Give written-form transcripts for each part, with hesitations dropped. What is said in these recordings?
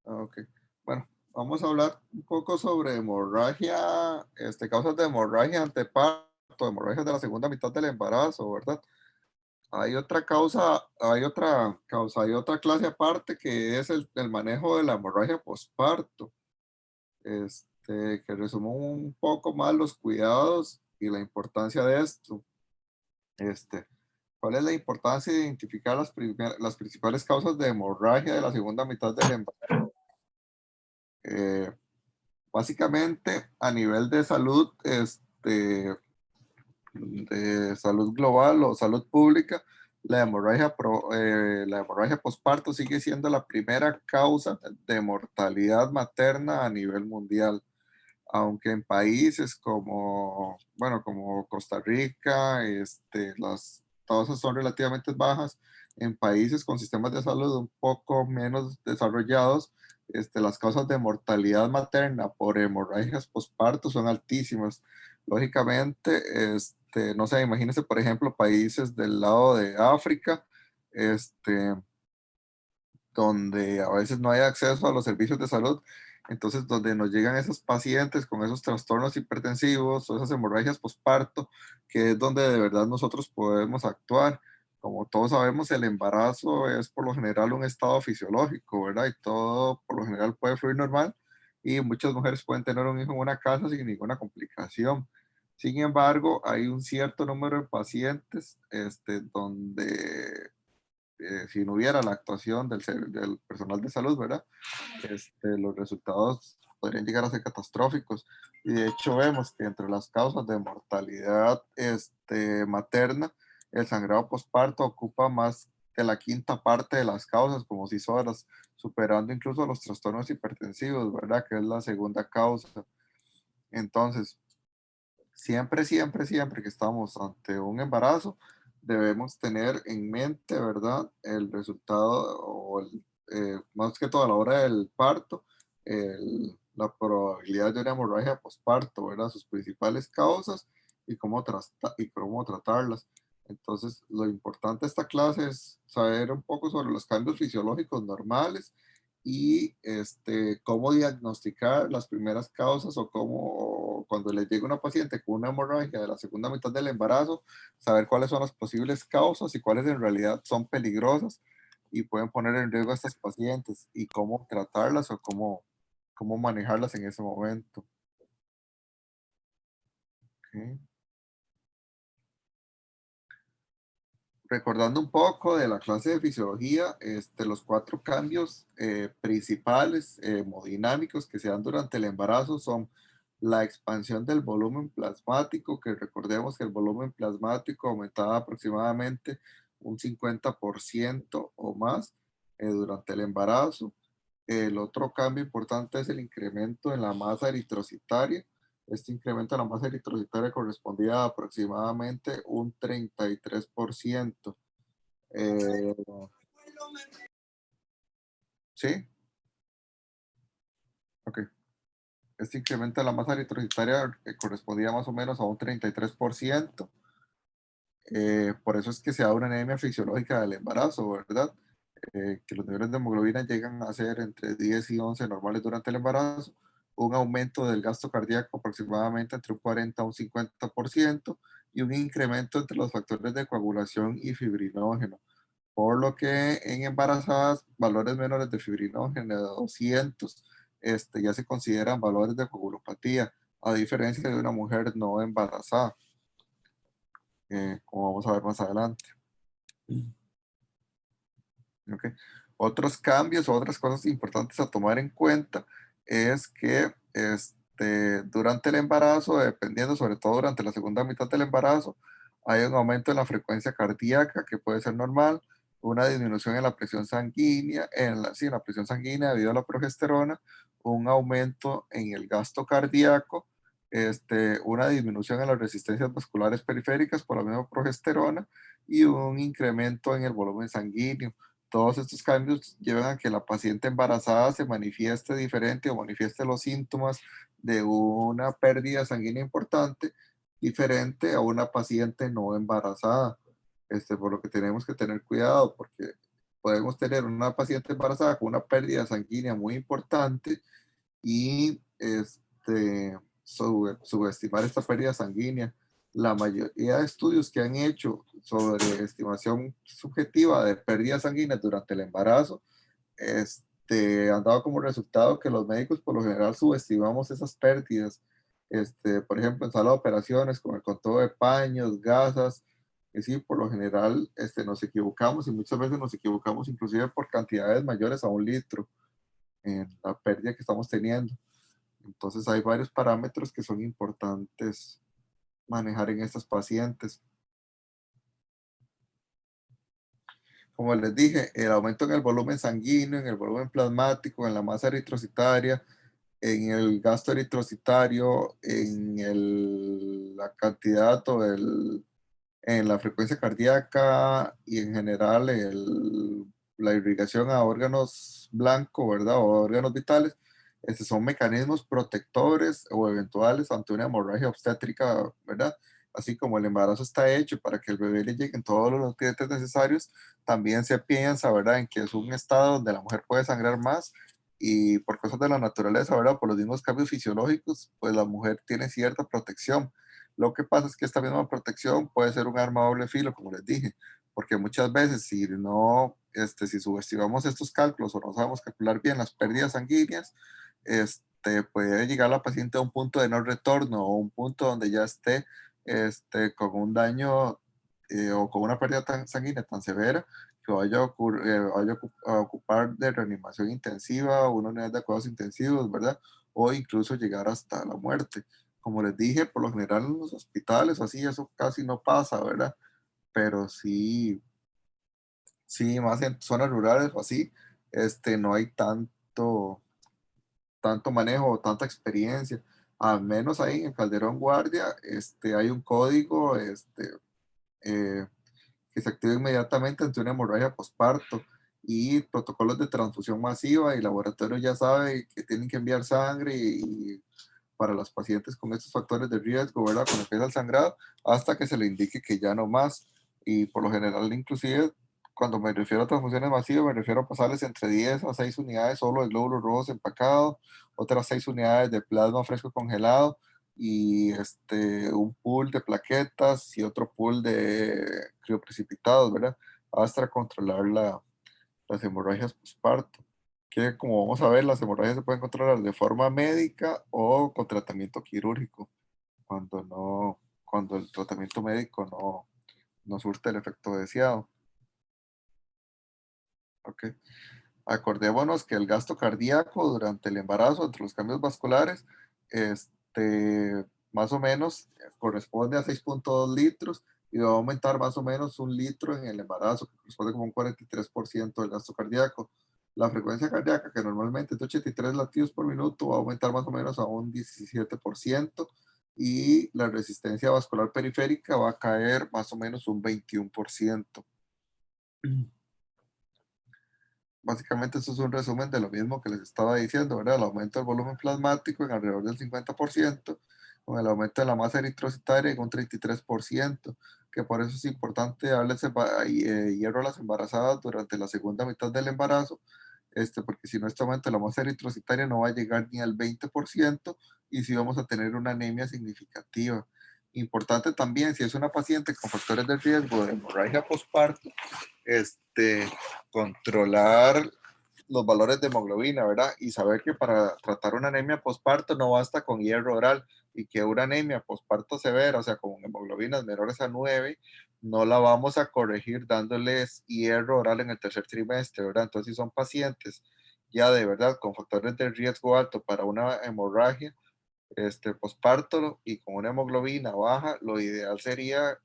Ok. Bueno, vamos a hablar un poco sobre hemorragia, causas de hemorragia anteparto, hemorragia de la segunda mitad del embarazo, ¿verdad? Hay otra clase aparte que es el manejo de la hemorragia posparto, que resume un poco más los cuidados y la importancia de esto. Este, ¿Cuál es la importancia de identificar las principales causas de hemorragia de la segunda mitad del embarazo? Eh, Básicamente, a nivel de salud global o salud pública, la hemorragia posparto sigue siendo la primera causa de mortalidad materna a nivel mundial, aunque en países como Costa Rica, las tasas son relativamente bajas. En países con sistemas de salud un poco menos desarrollados, las causas de mortalidad materna por hemorragias posparto son altísimas. Lógicamente, no sé, imagínense, por ejemplo, países del lado de África, este, donde a veces no hay acceso a los servicios de salud, entonces donde nos llegan esos pacientes con esos trastornos hipertensivos o esas hemorragias posparto, que es donde de verdad nosotros podemos actuar. Como todos sabemos, el embarazo es por lo general un estado fisiológico, ¿verdad? Y todo por lo general puede fluir normal y muchas mujeres pueden tener un hijo en una casa sin ninguna complicación. Sin embargo, hay un cierto número de pacientes donde si no hubiera la actuación del personal de salud, ¿verdad? Los resultados podrían llegar a ser catastróficos. Y de hecho vemos que entre las causas de mortalidad materna, el sangrado posparto ocupa más de la quinta parte de las causas, como 6 horas, superando incluso los trastornos hipertensivos, ¿verdad? Que es la segunda causa. Entonces, siempre que estamos ante un embarazo, debemos tener en mente, ¿verdad? El resultado más que todo a la hora del parto, la probabilidad de una hemorragia posparto, ¿verdad? Sus principales causas y cómo tratarlas. Entonces, lo importante de esta clase es saber un poco sobre los cambios fisiológicos normales y cómo diagnosticar las primeras causas o cómo, cuando le llega una paciente con una hemorragia de la segunda mitad del embarazo, saber cuáles son las posibles causas y cuáles en realidad son peligrosas y pueden poner en riesgo a estas pacientes y cómo tratarlas o cómo manejarlas en ese momento. ¿Ok? Recordando un poco de la clase de fisiología, los 4 cambios principales hemodinámicos que se dan durante el embarazo son la expansión del volumen plasmático, que recordemos que el volumen plasmático aumentaba aproximadamente un 50% o más durante el embarazo. El otro cambio importante es el incremento en la masa eritrocitaria. Este incremento en la masa eritrocitaria correspondía a aproximadamente un 33%. Eh, ¿Sí? Ok. Este incremento en la masa eritrocitaria correspondía más o menos a un 33%. Por eso es que se da una anemia fisiológica del embarazo, ¿verdad? Que los niveles de hemoglobina llegan a ser entre 10 y 11 normales durante el embarazo, un aumento del gasto cardíaco aproximadamente entre un 40 a un 50% y un incremento entre los factores de coagulación y fibrinógeno. Por lo que en embarazadas, valores menores de fibrinógeno de 200 ya se consideran valores de coagulopatía, a diferencia de una mujer no embarazada, como vamos a ver más adelante. ¿Ok? Otros cambios o otras cosas importantes a tomar en cuenta es que durante el embarazo, dependiendo, sobre todo durante la segunda mitad del embarazo, hay un aumento en la frecuencia cardíaca que puede ser normal, una disminución en la presión sanguínea, sí, en la presión sanguínea debido a la progesterona, un aumento en el gasto cardíaco, una disminución en las resistencias vasculares periféricas por la misma progesterona y un incremento en el volumen sanguíneo. Todos estos cambios llevan a que la paciente embarazada se manifieste diferente o manifieste los síntomas de una pérdida sanguínea importante, diferente a una paciente no embarazada. Por lo que tenemos que tener cuidado, porque podemos tener una paciente embarazada con una pérdida sanguínea muy importante y subestimar esta pérdida sanguínea. La mayoría de estudios que han hecho sobre estimación subjetiva de pérdidas sanguíneas durante el embarazo han dado como resultado que los médicos por lo general subestimamos esas pérdidas. Por ejemplo, en sala de operaciones, con el conteo de paños, gasas, que sí, por lo general nos equivocamos y muchas veces nos equivocamos inclusive por cantidades mayores a 1 litro en la pérdida que estamos teniendo. Entonces hay varios parámetros que son importantes manejar en estas pacientes. Como les dije, el aumento en el volumen sanguíneo, en el volumen plasmático, en la masa eritrocitaria, en el gasto eritrocitario, en la cantidad en la frecuencia cardíaca y en general la irrigación a órganos blancos, ¿verdad? O órganos vitales. Estos son mecanismos protectores o eventuales ante una hemorragia obstétrica, ¿verdad? Así como el embarazo está hecho para que el bebé le lleguen todos los nutrientes necesarios, también se piensa, ¿verdad?, en que es un estado donde la mujer puede sangrar más y por cosas de la naturaleza, ¿verdad?, por los mismos cambios fisiológicos, pues la mujer tiene cierta protección. Lo que pasa es que esta misma protección puede ser un arma a doble filo, como les dije, porque muchas veces si no, si subestimamos estos cálculos o no sabemos calcular bien las pérdidas sanguíneas, puede llegar la paciente a un punto de no retorno o un punto donde ya esté con un daño o con una pérdida sanguínea tan severa que vaya a ocupar de reanimación intensiva, una unidad de cuidados intensivos, ¿verdad? O incluso llegar hasta la muerte. Como les dije, por lo general en los hospitales o así, eso casi no pasa, ¿verdad? Pero sí, sí, más en zonas rurales o así, no hay tanto manejo o tanta experiencia. Al menos ahí en Calderón Guardia, hay un código, eh, que se activa inmediatamente ante una hemorragia posparto y protocolos de transfusión masiva y laboratorio ya sabe que tienen que enviar sangre y para las pacientes con estos factores de riesgo, ¿verdad? Cuando empieza el sangrado, hasta que se le indique que ya no más. Y por lo general, inclusive, cuando me refiero a transfusiones masivas, me refiero a pasarles entre 10 a 6 unidades solo de glóbulos rojos empacados, otras 6 unidades de plasma fresco congelado y un pool de plaquetas y otro pool de crioprecipitados, ¿verdad? Hasta controlar las hemorragias postparto, que como vamos a ver, las hemorragias se pueden controlar de forma médica o con tratamiento quirúrgico, cuando el tratamiento médico no surte el efecto deseado. ¿Ok? Acordémonos que el gasto cardíaco durante el embarazo, entre los cambios vasculares, más o menos corresponde a 6,2 litros y va a aumentar más o menos 1 litro en el embarazo, que corresponde como un 43% del gasto cardíaco. La frecuencia cardíaca, que normalmente es de 83 latidos por minuto, va a aumentar más o menos a un 17% y la resistencia vascular periférica va a caer más o menos un 21%. Básicamente eso es un resumen de lo mismo que les estaba diciendo, ¿verdad? El aumento del volumen plasmático en alrededor del 50%, con el aumento de la masa eritrocitaria en un 33%, que por eso es importante darles hierro a las embarazadas durante la segunda mitad del embarazo, porque si no este aumento de la masa eritrocitaria no va a llegar ni al 20% y si vamos a tener una anemia significativa. Importante también, si es una paciente con factores de riesgo de hemorragia postparto, controlar los valores de hemoglobina, ¿verdad? Y saber que para tratar una anemia postparto no basta con hierro oral y que una anemia postparto severa, o sea, con hemoglobinas menores a 9, no la vamos a corregir dándoles hierro oral en el tercer trimestre, ¿verdad? Entonces, si son pacientes ya de verdad con factores de riesgo alto para una hemorragia, posparto y con una hemoglobina baja, lo ideal sería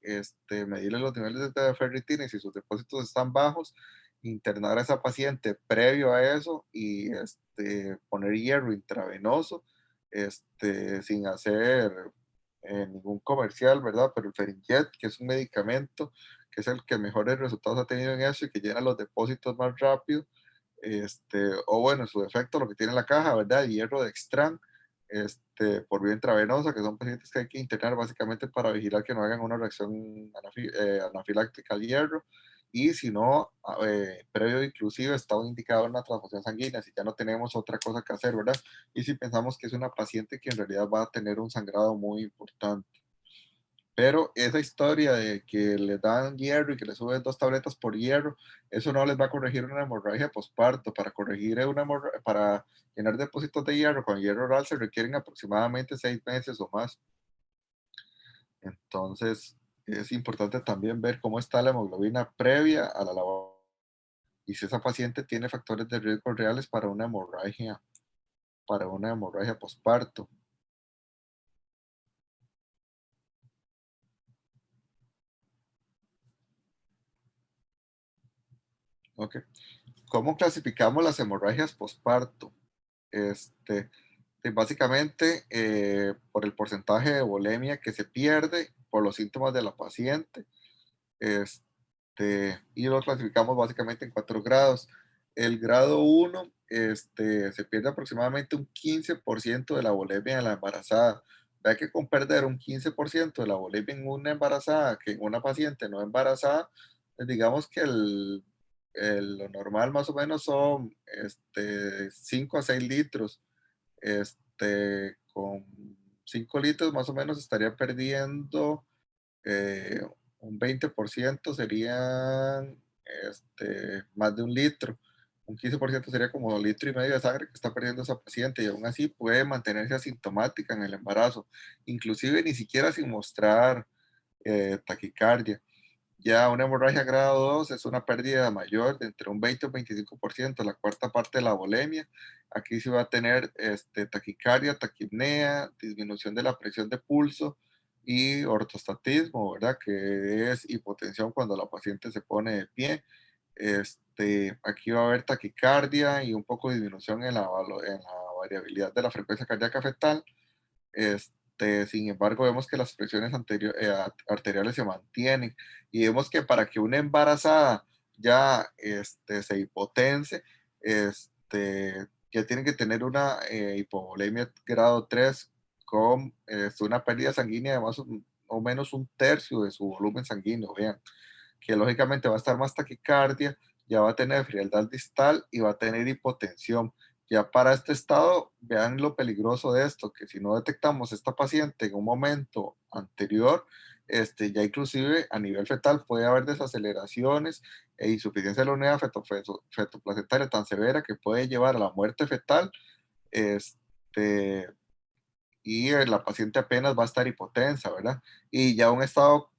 medirle los niveles de ferritina y si sus depósitos están bajos, internar a esa paciente previo a eso y poner hierro intravenoso sin hacer ningún comercial, ¿verdad? Pero el Ferinjet, que es un medicamento que es el que mejores resultados ha tenido en eso y que llena los depósitos más rápido, o bueno, en su defecto, lo que tiene la caja, ¿verdad? Hierro de Dextran, por vía intravenosa, que son pacientes que hay que internar básicamente para vigilar que no hagan una reacción anafiláctica al hierro. y si no, previo inclusive está indicado una transfusión sanguínea, si ya no tenemos otra cosa que hacer, ¿verdad? Y si pensamos que es una paciente que en realidad va a tener un sangrado muy importante. Pero esa historia de que le dan hierro y que le suben 2 tabletas por hierro, eso no les va a corregir una hemorragia posparto. Para corregir para llenar depósitos de hierro con hierro oral se requieren aproximadamente 6 meses o más. Entonces, es importante también ver cómo está la hemoglobina previa a la labor y si esa paciente tiene factores de riesgo reales para una hemorragia posparto. ¿Ok? ¿Cómo clasificamos las hemorragias posparto? Básicamente, por el porcentaje de volemia que se pierde, por los síntomas de la paciente, y lo clasificamos básicamente en 4 grados. El grado 1 se pierde aproximadamente un 15% de la volemia de la embarazada. Vea que con perder un 15% de la volemia en una embarazada que en una paciente no embarazada, pues digamos que lo normal más o menos son 5 a 6 litros. Con 5 litros más o menos estaría perdiendo eh, un 20%, serían más de un litro. Un 15% sería como 1,5 litros de sangre que está perdiendo esa paciente y aún así puede mantenerse asintomática en el embarazo, inclusive ni siquiera sin mostrar taquicardia. Ya una hemorragia grado 2 es una pérdida mayor de entre un 20 y un 25%, la cuarta parte de la volemia. Aquí se va a tener taquicardia, taquipnea, disminución de la presión de pulso y ortostatismo, ¿verdad? Que es hipotensión cuando la paciente se pone de pie. Aquí va a haber taquicardia y un poco de disminución en la variabilidad de la frecuencia cardíaca fetal. Sin embargo, vemos que las presiones arteriales se mantienen y vemos que para que una embarazada ya se hipotense, ya tiene que tener una hipovolemia grado 3 con una pérdida sanguínea de más o menos un tercio de su volumen sanguíneo. Vean, que lógicamente va a estar más taquicardia, ya va a tener frialdad distal y va a tener hipotensión. Ya para este estado, vean lo peligroso de esto, que si no detectamos esta paciente en un momento anterior, ya inclusive a nivel fetal puede haber desaceleraciones e insuficiencia de la unidad fetoplacentaria tan severa que puede llevar a la muerte fetal, este, y la paciente apenas va a estar hipotensa, ¿verdad? Y ya un estado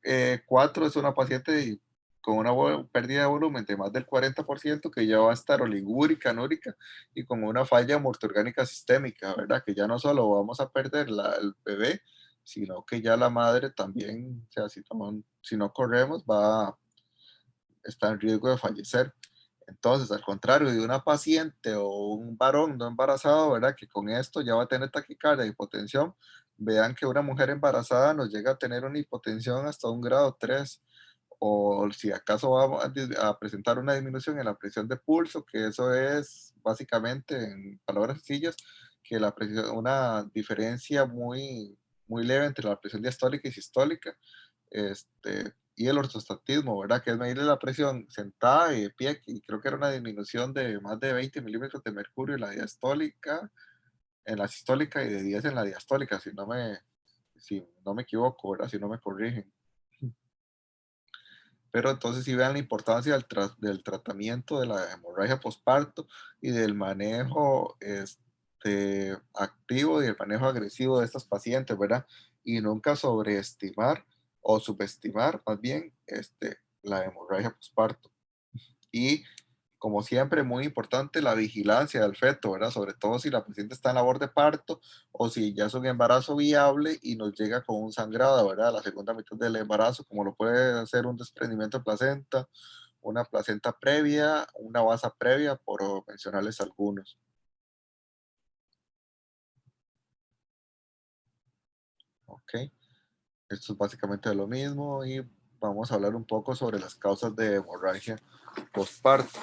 4 es una paciente con una pérdida de volumen de más del 40% que ya va a estar oligúrica, anúrica y con una falla multiorgánica sistémica, ¿verdad? Que ya no solo vamos a perder el bebé, sino que ya la madre también, o sea, si no corremos, va a estar en riesgo de fallecer. Entonces, al contrario de una paciente o un varón no embarazado, ¿verdad? Que con esto ya va a tener taquicardia, hipotensión. Vean que una mujer embarazada nos llega a tener una hipotensión hasta un grado 3 o si acaso vamos a presentar una disminución en la presión de pulso, que eso es básicamente, en palabras sencillas, que una diferencia muy leve entre la presión diastólica y sistólica, y el ortostatismo, ¿verdad? Que es medir la presión sentada y de pie, y creo que era una disminución de más de 20 milímetros de mercurio en la diastólica, en la sistólica y de 10 en la diastólica, si no me equivoco, ¿verdad? Si no me corrigen. Pero entonces sí vean la importancia del tratamiento de la hemorragia posparto y del manejo activo y el manejo agresivo de estas pacientes, ¿verdad? Y nunca sobreestimar o subestimar más bien la hemorragia posparto. Y como siempre, muy importante la vigilancia del feto, ¿verdad? Sobre todo si la paciente está en labor de parto o si ya es un embarazo viable y nos llega con un sangrado, ¿verdad? La segunda mitad del embarazo, como lo puede hacer un desprendimiento de placenta, una placenta previa, una basa previa, por mencionarles algunos. ¿Ok? Esto es básicamente lo mismo y vamos a hablar un poco sobre las causas de hemorragia postparto.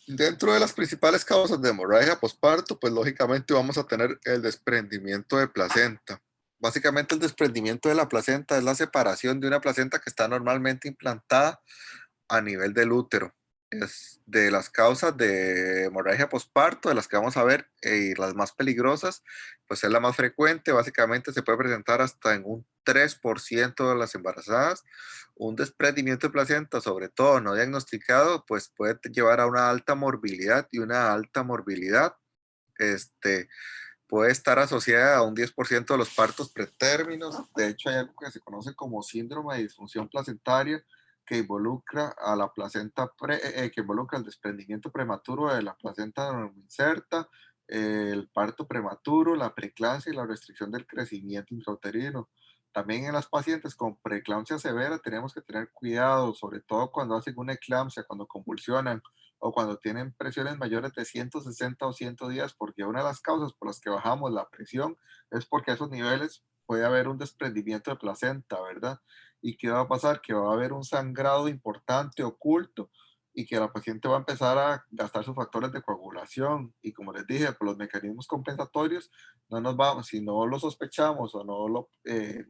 Dentro de las principales causas de hemorragia posparto, pues lógicamente vamos a tener el desprendimiento de placenta, básicamente el desprendimiento de la placenta es la separación de una placenta que está normalmente implantada a nivel del útero. Es de las causas de hemorragia posparto, de las que vamos a ver, y las más peligrosas, pues es la más frecuente. Básicamente se puede presentar hasta en un 3% de las embarazadas. Un desprendimiento de placenta, sobre todo no diagnosticado, pues puede llevar a una alta morbilidad, y una alta morbilidad este, puede estar asociada a un 10% de los partos pretérminos. De hecho, hay algo que se conoce como síndrome de disfunción placentaria, que involucra a la placenta, que involucra el desprendimiento prematuro de la placenta no inserta, el parto prematuro, la preeclampsia y la restricción del crecimiento intrauterino. También en las pacientes con preeclampsia severa tenemos que tener cuidado, sobre todo cuando hacen una eclampsia, cuando convulsionan o cuando tienen presiones mayores de 160 o 110, porque una de las causas por las que bajamos la presión es porque a esos niveles puede haber un desprendimiento de placenta, ¿verdad? ¿Y qué va a pasar? Que va a haber un sangrado importante, oculto, y que la paciente va a empezar a gastar sus factores de coagulación. Y como les dije, por los mecanismos compensatorios, no nos vamos, si no lo sospechamos o no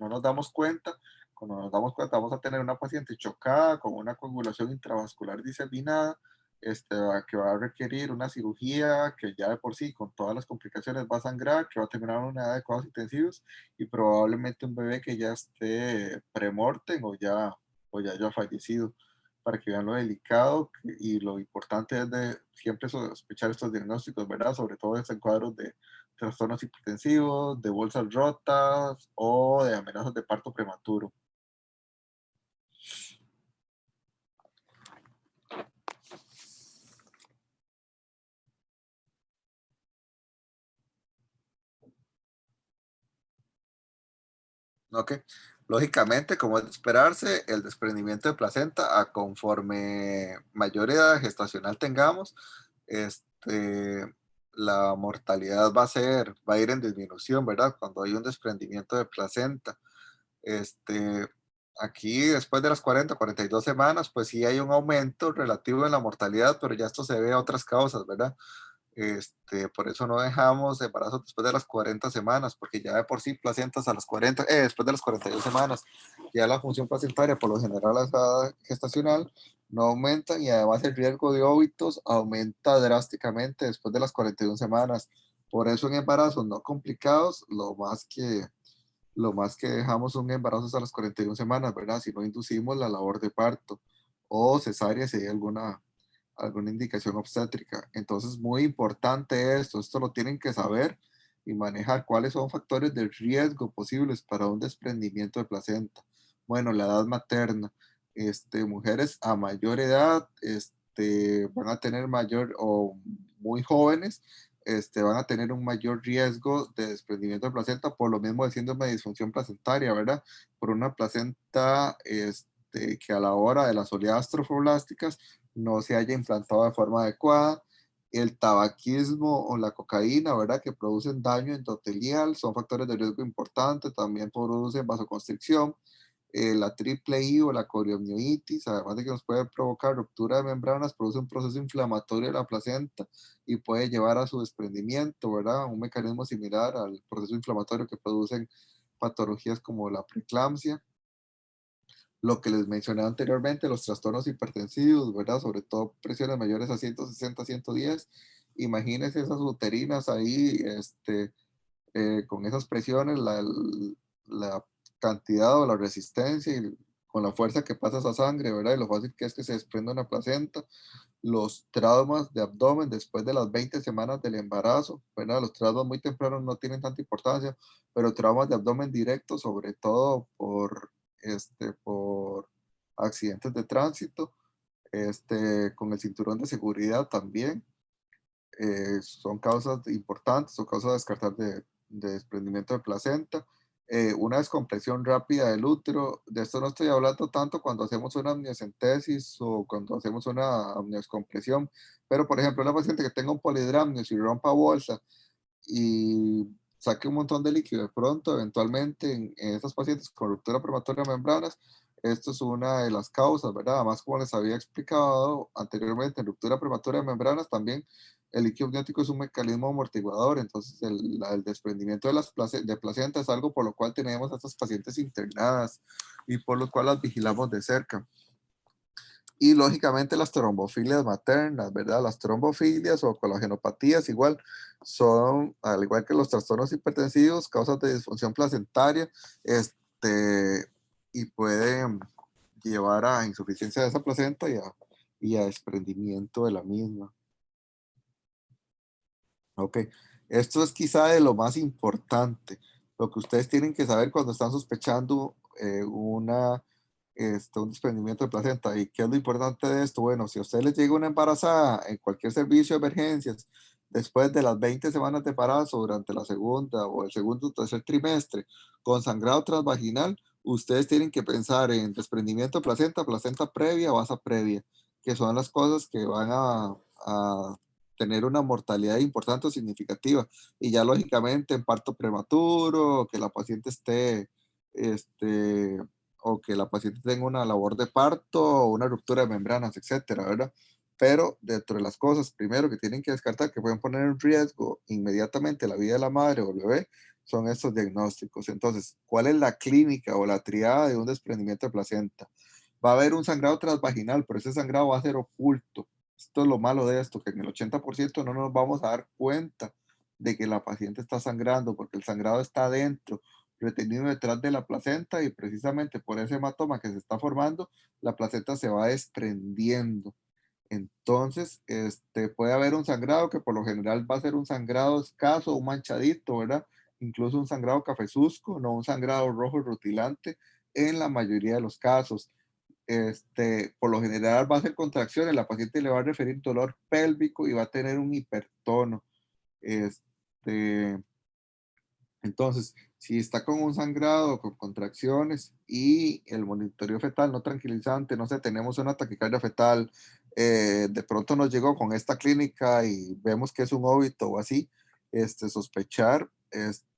nos damos cuenta, cuando nos damos cuenta vamos a tener una paciente chocada con una coagulación intravascular diseminada, que va a requerir una cirugía que ya de por sí, con todas las complicaciones, va a sangrar, que va a terminar en una edad de cuidados intensivos, y probablemente un bebé que ya esté premortem o ya haya fallecido, para que vean lo delicado y lo importante es de siempre sospechar estos diagnósticos, ¿verdad? Sobre todo en cuadros de trastornos hipertensivos, de bolsas rotas o de amenazas de parto prematuro. Ok, lógicamente, como es de esperarse, el desprendimiento de placenta, a conforme mayor edad gestacional tengamos, este, la mortalidad va a ir en disminución, ¿verdad? Cuando hay un desprendimiento de placenta. Este, aquí, después de las 42 semanas, pues sí hay un aumento relativo en la mortalidad, pero ya esto se debe a otras causas, ¿verdad? Por eso no dejamos embarazos después de las 40 semanas, porque ya de por sí placentas a las 40, después de las 42 semanas, ya la función placentaria, por lo general, a esa edad gestacional, no aumentan, y además el riesgo de óbitos aumenta drásticamente después de las 41 semanas. Por eso en embarazos no complicados, lo más que dejamos un embarazo hasta las 41 semanas, ¿verdad? Si no inducimos la labor de parto o cesárea si hay alguna indicación obstétrica. Entonces, muy importante esto lo tienen que saber y manejar cuáles son factores de riesgo posibles para un desprendimiento de placenta. Bueno, la edad materna. Mujeres a mayor edad van a tener mayor o muy jóvenes, van a tener un mayor riesgo de desprendimiento de placenta por lo mismo de síndrome de disfunción placentaria, ¿verdad? Por una placenta que a la hora de las oleadas trofoblásticas no se haya implantado de forma adecuada. El tabaquismo o la cocaína, ¿verdad? Que producen daño endotelial, son factores de riesgo importantes, también producen vasoconstricción. La triple I o la coriomiositis, además de que nos puede provocar ruptura de membranas, produce un proceso inflamatorio de la placenta y puede llevar a su desprendimiento, ¿verdad? Un mecanismo similar al proceso inflamatorio que producen patologías como la preeclampsia. Lo que les mencioné anteriormente, los trastornos hipertensivos, ¿verdad? Sobre todo presiones mayores a 160, 110. Imagínense esas uterinas ahí, con esas presiones, la cantidad o la resistencia y con la fuerza que pasa esa sangre, ¿verdad? Y lo fácil que es que se desprenda una placenta. Los traumas de abdomen después de las 20 semanas del embarazo, ¿verdad? Los traumas muy tempranos no tienen tanta importancia, pero traumas de abdomen directos, sobre todo por accidentes de tránsito, con el cinturón de seguridad también, son causas importantes o causas a descartar de desprendimiento de placenta. Una descompresión rápida del útero, de esto no estoy hablando tanto cuando hacemos una amniocentesis o cuando hacemos una amnioscompresión, pero por ejemplo, una paciente que tenga un polidramnios y rompa bolsa y saque un montón de líquido de pronto, eventualmente en esas pacientes con ruptura prematura de membranas, Esto es una de las causas, ¿verdad? Además, como les había explicado anteriormente, en ruptura prematura de membranas también el líquido amniótico es un mecanismo amortiguador, entonces el desprendimiento de de placenta es algo por lo cual tenemos a estas pacientes internadas y por lo cual las vigilamos de cerca. Y lógicamente las trombofilias maternas, ¿verdad? Las trombofilias o colagenopatías igual son, al igual que los trastornos hipertensivos, causas de disfunción placentaria, y pueden llevar a insuficiencia de esa placenta y a desprendimiento de la misma. Ok, esto es quizá de lo más importante, lo que ustedes tienen que saber cuando están sospechando un desprendimiento de placenta. ¿Y qué es lo importante de esto? Bueno, si a usted les llega una embarazada en cualquier servicio de emergencias, después de las 20 semanas de embarazo, durante la segunda o el segundo o tercer trimestre, con sangrado transvaginal, ustedes tienen que pensar en desprendimiento de placenta, placenta previa o asa previa, que son las cosas que van a tener una mortalidad importante o significativa. Y ya lógicamente en parto prematuro, que la paciente esté, este, o que la paciente tenga una labor de parto o una ruptura de membranas, etcétera, ¿verdad? Pero dentro de las cosas, primero que tienen que descartar que pueden poner en riesgo inmediatamente la vida de la madre o el bebé, son estos diagnósticos. Entonces, ¿cuál es la clínica o la triada de un desprendimiento de placenta? Va a haber un sangrado transvaginal, pero ese sangrado va a ser oculto. Esto es lo malo de esto, que en el 80% no nos vamos a dar cuenta de que la paciente está sangrando, porque el sangrado está adentro, retenido detrás de la placenta, y precisamente por ese hematoma que se está formando, la placenta se va desprendiendo. Entonces, puede haber un sangrado que por lo general va a ser un sangrado escaso, un manchadito, ¿verdad? Incluso un sangrado cafezuzco, no un sangrado rojo rutilante en la mayoría de los casos. Por lo general va a ser contracciones, la paciente le va a referir dolor pélvico y va a tener un hipertono. Este, entonces, si está con un sangrado, con contracciones y el monitoreo fetal no tranquilizante, no sé, tenemos una taquicardia fetal, de pronto nos llegó con esta clínica y vemos que es un óbito o así, sospechar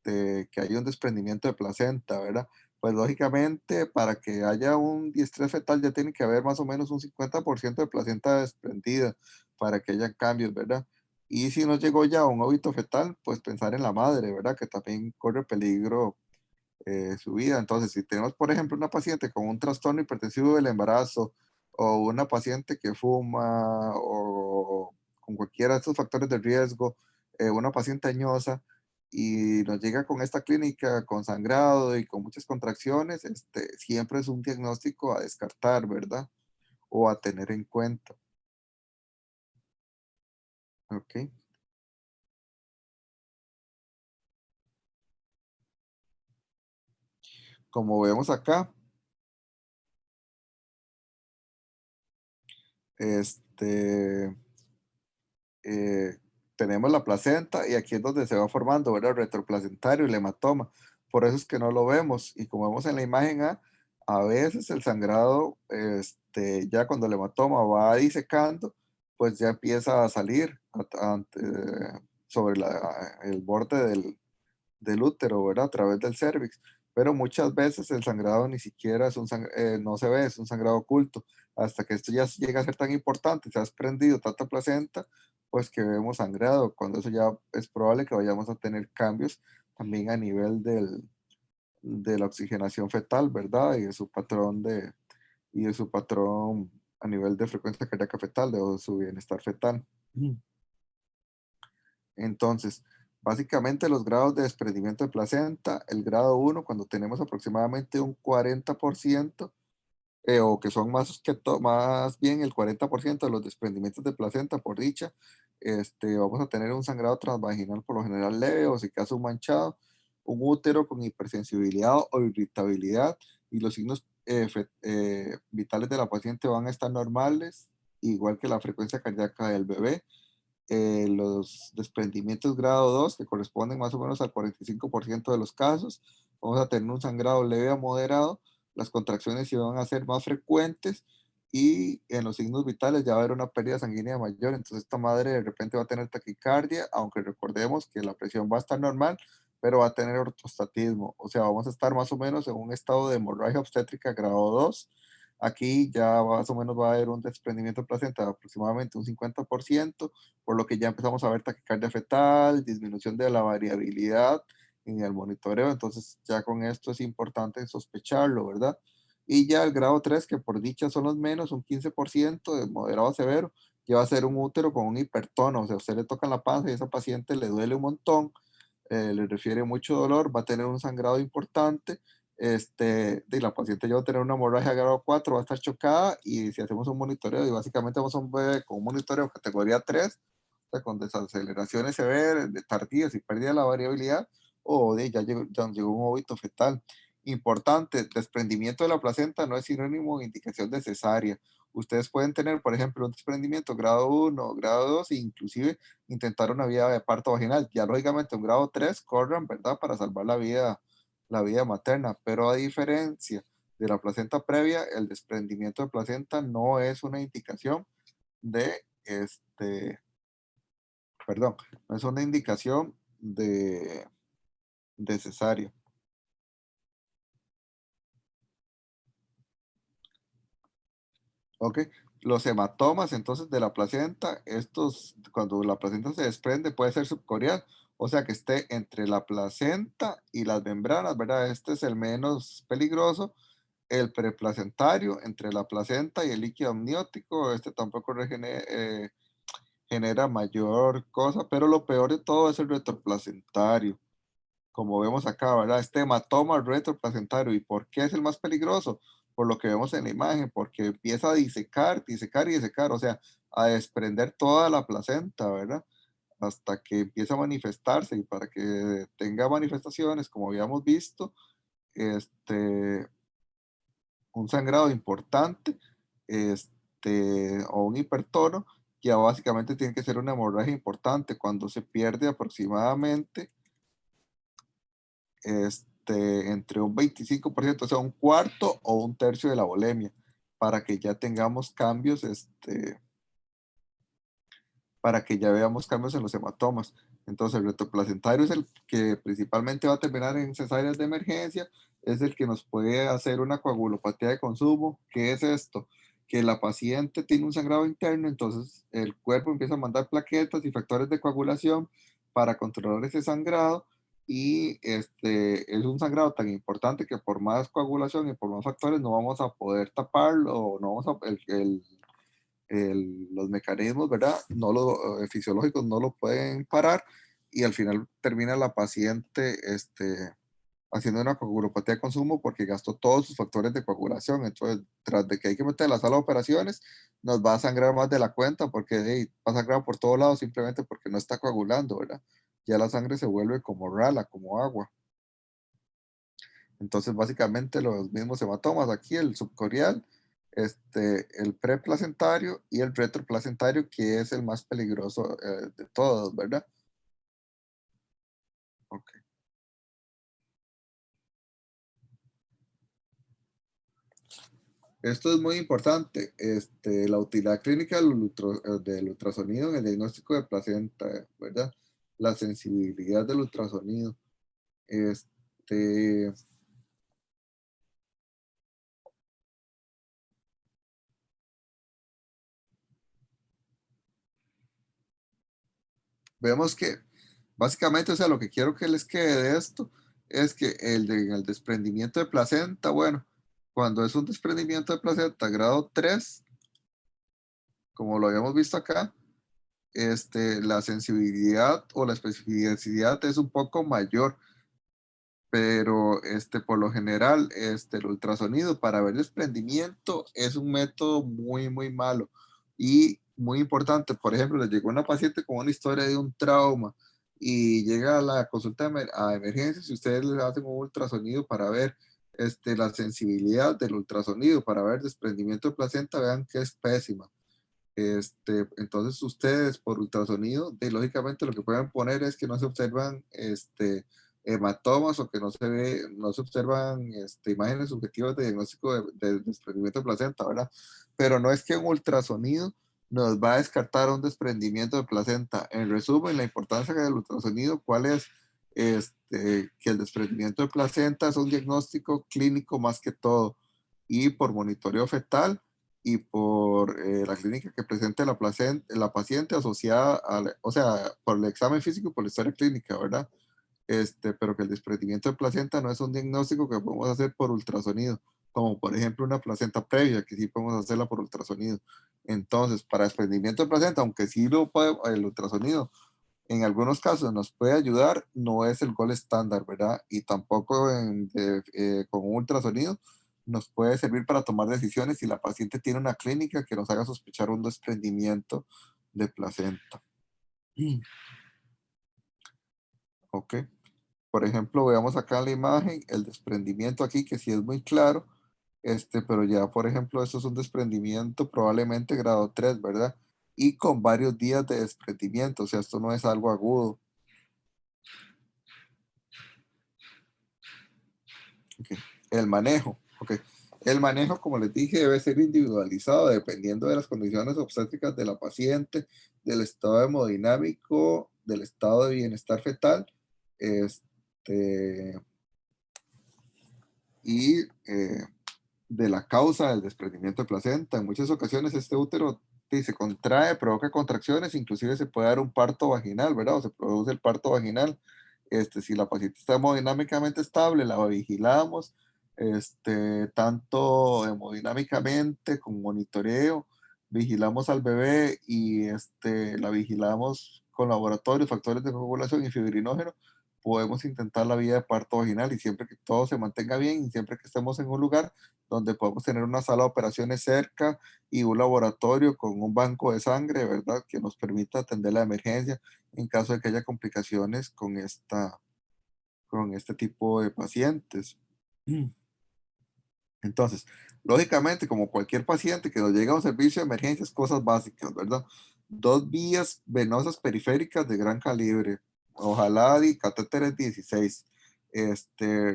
que hay un desprendimiento de placenta, ¿verdad? Pues lógicamente para que haya un diestrés fetal ya tiene que haber más o menos un 50% de placenta desprendida para que haya cambios, ¿verdad? Y si no llegó ya a un óbito fetal, pues pensar en la madre, ¿verdad? Que también corre peligro su vida. Entonces, si tenemos, por ejemplo, una paciente con un trastorno hipertensivo del embarazo o una paciente que fuma o con cualquiera de estos factores de riesgo, una paciente añosa y nos llega con esta clínica con sangrado y con muchas contracciones, siempre es un diagnóstico a descartar, ¿verdad? O a tener en cuenta. ¿Ok? Como vemos acá, este, eh, tenemos la placenta y aquí es donde se va formando, ¿verdad? El retroplacentario, el hematoma. Por eso es que no lo vemos. Y como vemos en la imagen a veces el sangrado, ya cuando el hematoma va disecando, pues ya empieza a salir sobre el borde del útero, ¿verdad? A través del cervix. Pero muchas veces el sangrado ni siquiera no se ve, es un sangrado oculto. Hasta que esto ya llega a ser tan importante, se ha desprendido tanta placenta, pues que vemos sangrado. Cuando eso ya es probable que vayamos a tener cambios también a nivel de la oxigenación fetal, ¿verdad? Y de su patrón a nivel de frecuencia cardíaca fetal, de su bienestar fetal. Entonces, básicamente los grados de desprendimiento de placenta, el grado uno cuando tenemos aproximadamente un 40%, o que son más bien el 40% de los desprendimientos de placenta, por dicha, vamos a tener un sangrado transvaginal por lo general leve o si acaso un manchado, un útero con hipersensibilidad o irritabilidad, y los signos vitales de la paciente van a estar normales, igual que la frecuencia cardíaca del bebé. Los desprendimientos grado 2 que corresponden más o menos al 45% de los casos, vamos a tener un sangrado leve a moderado, las contracciones sí van a ser más frecuentes y en los signos vitales ya va a haber una pérdida sanguínea mayor, entonces esta madre de repente va a tener taquicardia, aunque recordemos que la presión va a estar normal, pero va a tener ortostatismo. O sea, vamos a estar más o menos en un estado de hemorragia obstétrica grado 2. Aquí ya más o menos va a haber un desprendimiento de placenta de aproximadamente un 50%, por lo que ya empezamos a ver taquicardia fetal, disminución de la variabilidad en el monitoreo. Entonces, ya con esto es importante sospecharlo, ¿verdad? Y ya el grado 3, que por dicha son los menos, un 15% de moderado a severo, ya va a ser un útero con un hipertono. O sea, usted le toca la panza y a esa paciente le duele un montón, le refiere mucho dolor, va a tener un sangrado importante, y la paciente ya va a tener una hemorragia grado 4, va a estar chocada, y si hacemos un monitoreo, y básicamente vamos a un bebé con un monitoreo categoría 3, o sea, con desaceleraciones severas, tardías y pérdida de la variabilidad, o ya llegó un óbito fetal. Importante, desprendimiento de la placenta no es sinónimo de indicación de cesárea. Ustedes pueden tener, por ejemplo, un desprendimiento grado 1, grado 2, e inclusive intentar una vía de parto vaginal. Ya lógicamente un grado 3 corran, ¿verdad? Para salvar la vida materna. Pero a diferencia de la placenta previa, el desprendimiento de placenta no es una indicación de, perdón, no es una indicación de cesárea. ¿Ok? Los hematomas entonces de la placenta, estos, cuando la placenta se desprende, puede ser subcorial, o sea que esté entre la placenta y las membranas, ¿verdad? Este es el menos peligroso. El preplacentario, entre la placenta y el líquido amniótico, este tampoco genera mayor cosa, pero lo peor de todo es el retroplacentario, como vemos acá, ¿verdad? Este hematoma retroplacentario. ¿Y por qué es el más peligroso? Por lo que vemos en la imagen, porque empieza a disecar, disecar y disecar, o sea, a desprender toda la placenta, ¿verdad? Hasta que empieza a manifestarse, y para que tenga manifestaciones, como habíamos visto, este, un sangrado importante, o un hipertono, ya básicamente tiene que ser una hemorragia importante cuando se pierde aproximadamente entre un 25%, o sea, un cuarto o un tercio de la volemia, para que ya tengamos cambios, para que ya veamos cambios en los hematomas. Entonces, el retroplacentario es el que principalmente va a terminar en cesáreas de emergencia, es el que nos puede hacer una coagulopatía de consumo. ¿Qué es esto? Que la paciente tiene un sangrado interno, entonces el cuerpo empieza a mandar plaquetas y factores de coagulación para controlar ese sangrado, y es un sangrado tan importante que por más coagulación y por más factores no vamos a poder taparlo, o no vamos a, los mecanismos, ¿verdad? No fisiológicos no lo pueden parar, y al final termina la paciente haciendo una coagulopatía de consumo porque gastó todos sus factores de coagulación. Entonces, tras de que hay que meter a la sala de operaciones, nos va a sangrar más de la cuenta porque va a sangrar por todos lados simplemente porque no está coagulando, ¿verdad? Ya la sangre se vuelve como rala, como agua. Entonces, básicamente los mismos hematomas aquí, el subcorial, el preplacentario y el retroplacentario, que es el más peligroso de todos, ¿verdad? Ok. Esto es muy importante, la utilidad clínica del ultrasonido en el diagnóstico de placenta, ¿verdad? La sensibilidad del ultrasonido. Este, Vemos que básicamente, o sea, lo que quiero que les quede de esto es que el desprendimiento de placenta, bueno, cuando es un desprendimiento de placenta grado 3, como lo habíamos visto acá, la sensibilidad o la especificidad es un poco mayor, pero por lo general, el ultrasonido para ver desprendimiento es un método muy, muy malo y muy importante. Por ejemplo, le llegó una paciente con una historia de un trauma y llega a la consulta a emergencias, y ustedes le hacen un ultrasonido para ver la sensibilidad del ultrasonido para ver desprendimiento de placenta, vean que es pésima. Entonces ustedes por ultrasonido, lógicamente lo que pueden poner es que no se observan hematomas, o que no se observan imágenes subjetivas de diagnóstico de desprendimiento de placenta, ¿verdad? Pero no es que un ultrasonido nos va a descartar un desprendimiento de placenta. En resumen, la importancia del ultrasonido, ¿cuál es? que el desprendimiento de placenta es un diagnóstico clínico más que todo, y por monitoreo fetal y por la clínica que presente la paciente asociada, o sea, por el examen físico y por la historia clínica, ¿verdad? Pero que el desprendimiento de placenta no es un diagnóstico que podemos hacer por ultrasonido, como por ejemplo una placenta previa, que sí podemos hacerla por ultrasonido. Entonces, para desprendimiento de placenta, aunque sí lo puede, el ultrasonido en algunos casos nos puede ayudar, no es el gol estándar, ¿verdad? Y tampoco con un ultrasonido nos puede servir para tomar decisiones si la paciente tiene una clínica que nos haga sospechar un desprendimiento de placenta. Ok. Por ejemplo, veamos acá en la imagen el desprendimiento aquí, que sí es muy claro, pero ya, por ejemplo, esto es un desprendimiento probablemente grado 3, ¿verdad? Y con varios días de desprendimiento, o sea, esto no es algo agudo. Okay. El manejo, ok. El manejo, como les dije, debe ser individualizado dependiendo de las condiciones obstétricas de la paciente, del estado hemodinámico, del estado de bienestar fetal, este, y de la causa del desprendimiento de placenta. En muchas ocasiones este útero se contrae, provoca contracciones, inclusive se puede dar un parto vaginal, ¿verdad? O se produce el parto vaginal. Si la paciente está hemodinámicamente estable, la vigilamos, tanto hemodinámicamente con monitoreo, vigilamos al bebé y la vigilamos con laboratorios, factores de coagulación y fibrinógeno, podemos intentar la vía de parto vaginal y siempre que todo se mantenga bien y siempre que estemos en un lugar donde podemos tener una sala de operaciones cerca y un laboratorio con un banco de sangre, ¿verdad? Que nos permita atender la emergencia en caso de que haya complicaciones con este tipo de pacientes. Entonces, lógicamente, como cualquier paciente que nos llega a un servicio de emergencias, cosas básicas, ¿verdad? Dos vías venosas periféricas de gran calibre, ojalá de catéteres 16,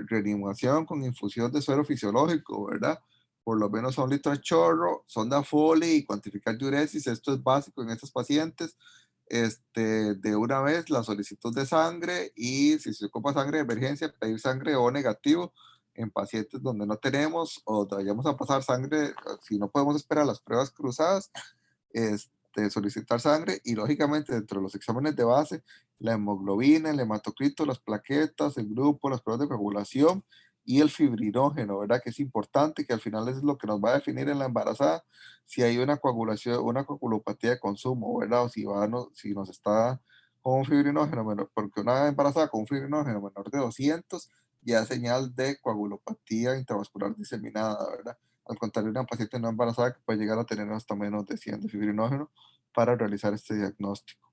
reanimación con infusión de suero fisiológico, ¿verdad? Por lo menos a 1 litro de chorro, sonda Foley y cuantificar diuresis, esto es básico en estos pacientes. De una vez la solicitud de sangre y si se ocupa sangre de emergencia, pedir sangre O negativo en pacientes donde no tenemos o vayamos a pasar sangre, si no podemos esperar las pruebas cruzadas, solicitar sangre y lógicamente dentro de los exámenes de base, la hemoglobina, el hematocrito, las plaquetas, el grupo, las pruebas de coagulación y el fibrinógeno, ¿verdad? Que es importante, que al final es lo que nos va a definir en la embarazada si hay una coagulación, una coagulopatía de consumo, ¿verdad? O si, si nos está con un fibrinógeno menor, porque una embarazada con un fibrinógeno menor de 200 ya es señal de coagulopatía intravascular diseminada, ¿verdad? Al contrario, una paciente no embarazada que puede llegar a tener hasta menos de 100 de fibrinógeno para realizar este diagnóstico.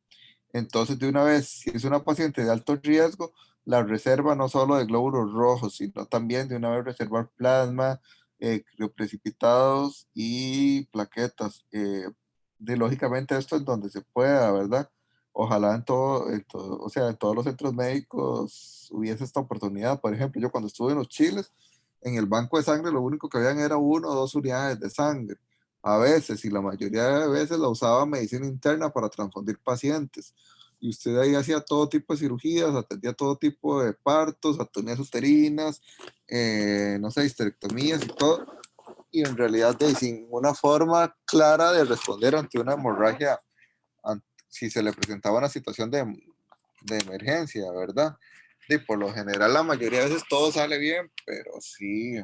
Entonces, de una vez, si es una paciente de alto riesgo, la reserva no solo de glóbulos rojos, sino también de una vez reservar plasma, crioprecipitados y plaquetas. Lógicamente esto es donde se pueda, ¿verdad? Ojalá o sea, en todos los centros médicos hubiese esta oportunidad. Por ejemplo, yo cuando estuve en los Chiles, en el banco de sangre lo único que habían era 1 o 2 unidades de sangre. A veces, y la mayoría de veces la usaba medicina interna para transfundir pacientes. Y usted ahí hacía todo tipo de cirugías, atendía todo tipo de partos, atonías uterinas, no sé, histerectomías y todo. Y en realidad sin una forma clara de responder ante una hemorragia, si se le presentaba una situación de emergencia, ¿verdad? Y por lo general la mayoría de veces todo sale bien, pero sí,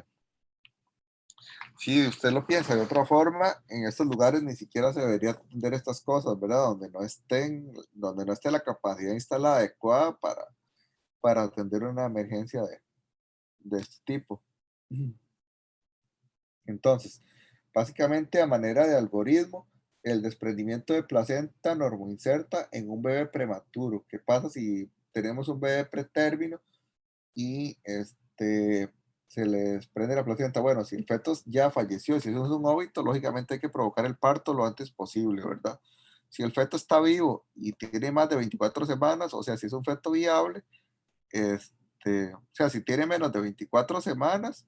si usted lo piensa de otra forma, en estos lugares ni siquiera se debería atender estas cosas, ¿verdad? Donde no esté la capacidad instalada adecuada para atender una emergencia de este tipo. Entonces, básicamente a manera de algoritmo, el desprendimiento de placenta normoinserta en un bebé prematuro. ¿Qué pasa si tenemos un bebé pretérmino y se le desprende la placenta? Bueno, si el feto ya falleció, si eso es un óbito, lógicamente hay que provocar el parto lo antes posible, ¿verdad? Si el feto está vivo y tiene más de 24 semanas, o sea, si es un feto viable, o sea, si tiene menos de 24 semanas,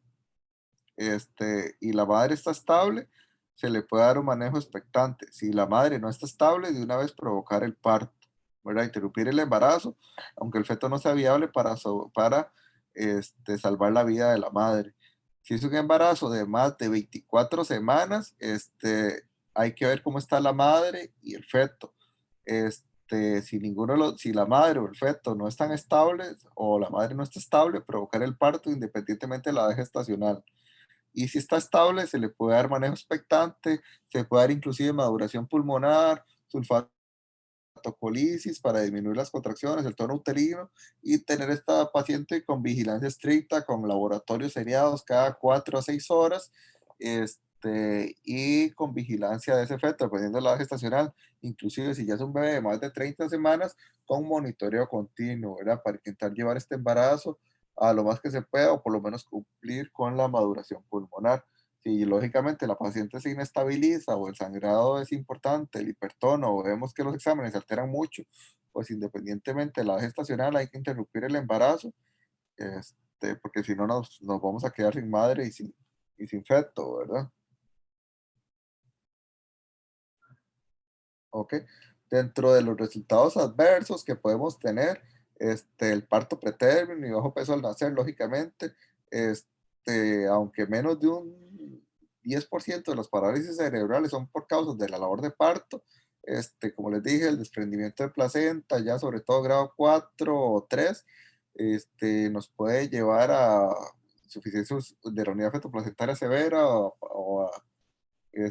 y la madre está estable, se le puede dar un manejo expectante. Si la madre no está estable, de una vez provocar el parto, ¿verdad? Interrumpir el embarazo, aunque el feto no sea viable para salvar la vida de la madre. Si es un embarazo de más de 24 semanas, hay que ver cómo está la madre y el feto. Si la madre o el feto no están estables o la madre no está estable, provocar el parto independientemente de la edad gestacional. Y si está estable, se le puede dar manejo expectante, se puede dar inclusive maduración pulmonar, sulfatocolisis para disminuir las contracciones, el tono uterino y tener esta paciente con vigilancia estricta, con laboratorios seriados cada 4 a 6 horas y con vigilancia de ese feto, dependiendo de la edad gestacional, inclusive si ya es un bebé de más de 30 semanas, con monitoreo continuo, ¿verdad? Para intentar llevar este embarazo a lo más que se pueda o por lo menos cumplir con la maduración pulmonar. Si lógicamente la paciente se inestabiliza o el sangrado es importante, el hipertono, o vemos que los exámenes se alteran mucho, pues independientemente de la edad gestacional hay que interrumpir el embarazo, porque si no nos vamos a quedar sin madre y sin feto, ¿verdad? ¿Ok? Dentro de los resultados adversos que podemos tener, el parto pretérmino y bajo peso al nacer, lógicamente, aunque menos de un 10% de las parálisis cerebrales son por causas de la labor de parto, como les dije, el desprendimiento de placenta, ya sobre todo grado 4 o 3, nos puede llevar a insuficiencia de la unidad fetoplacentaria severa o a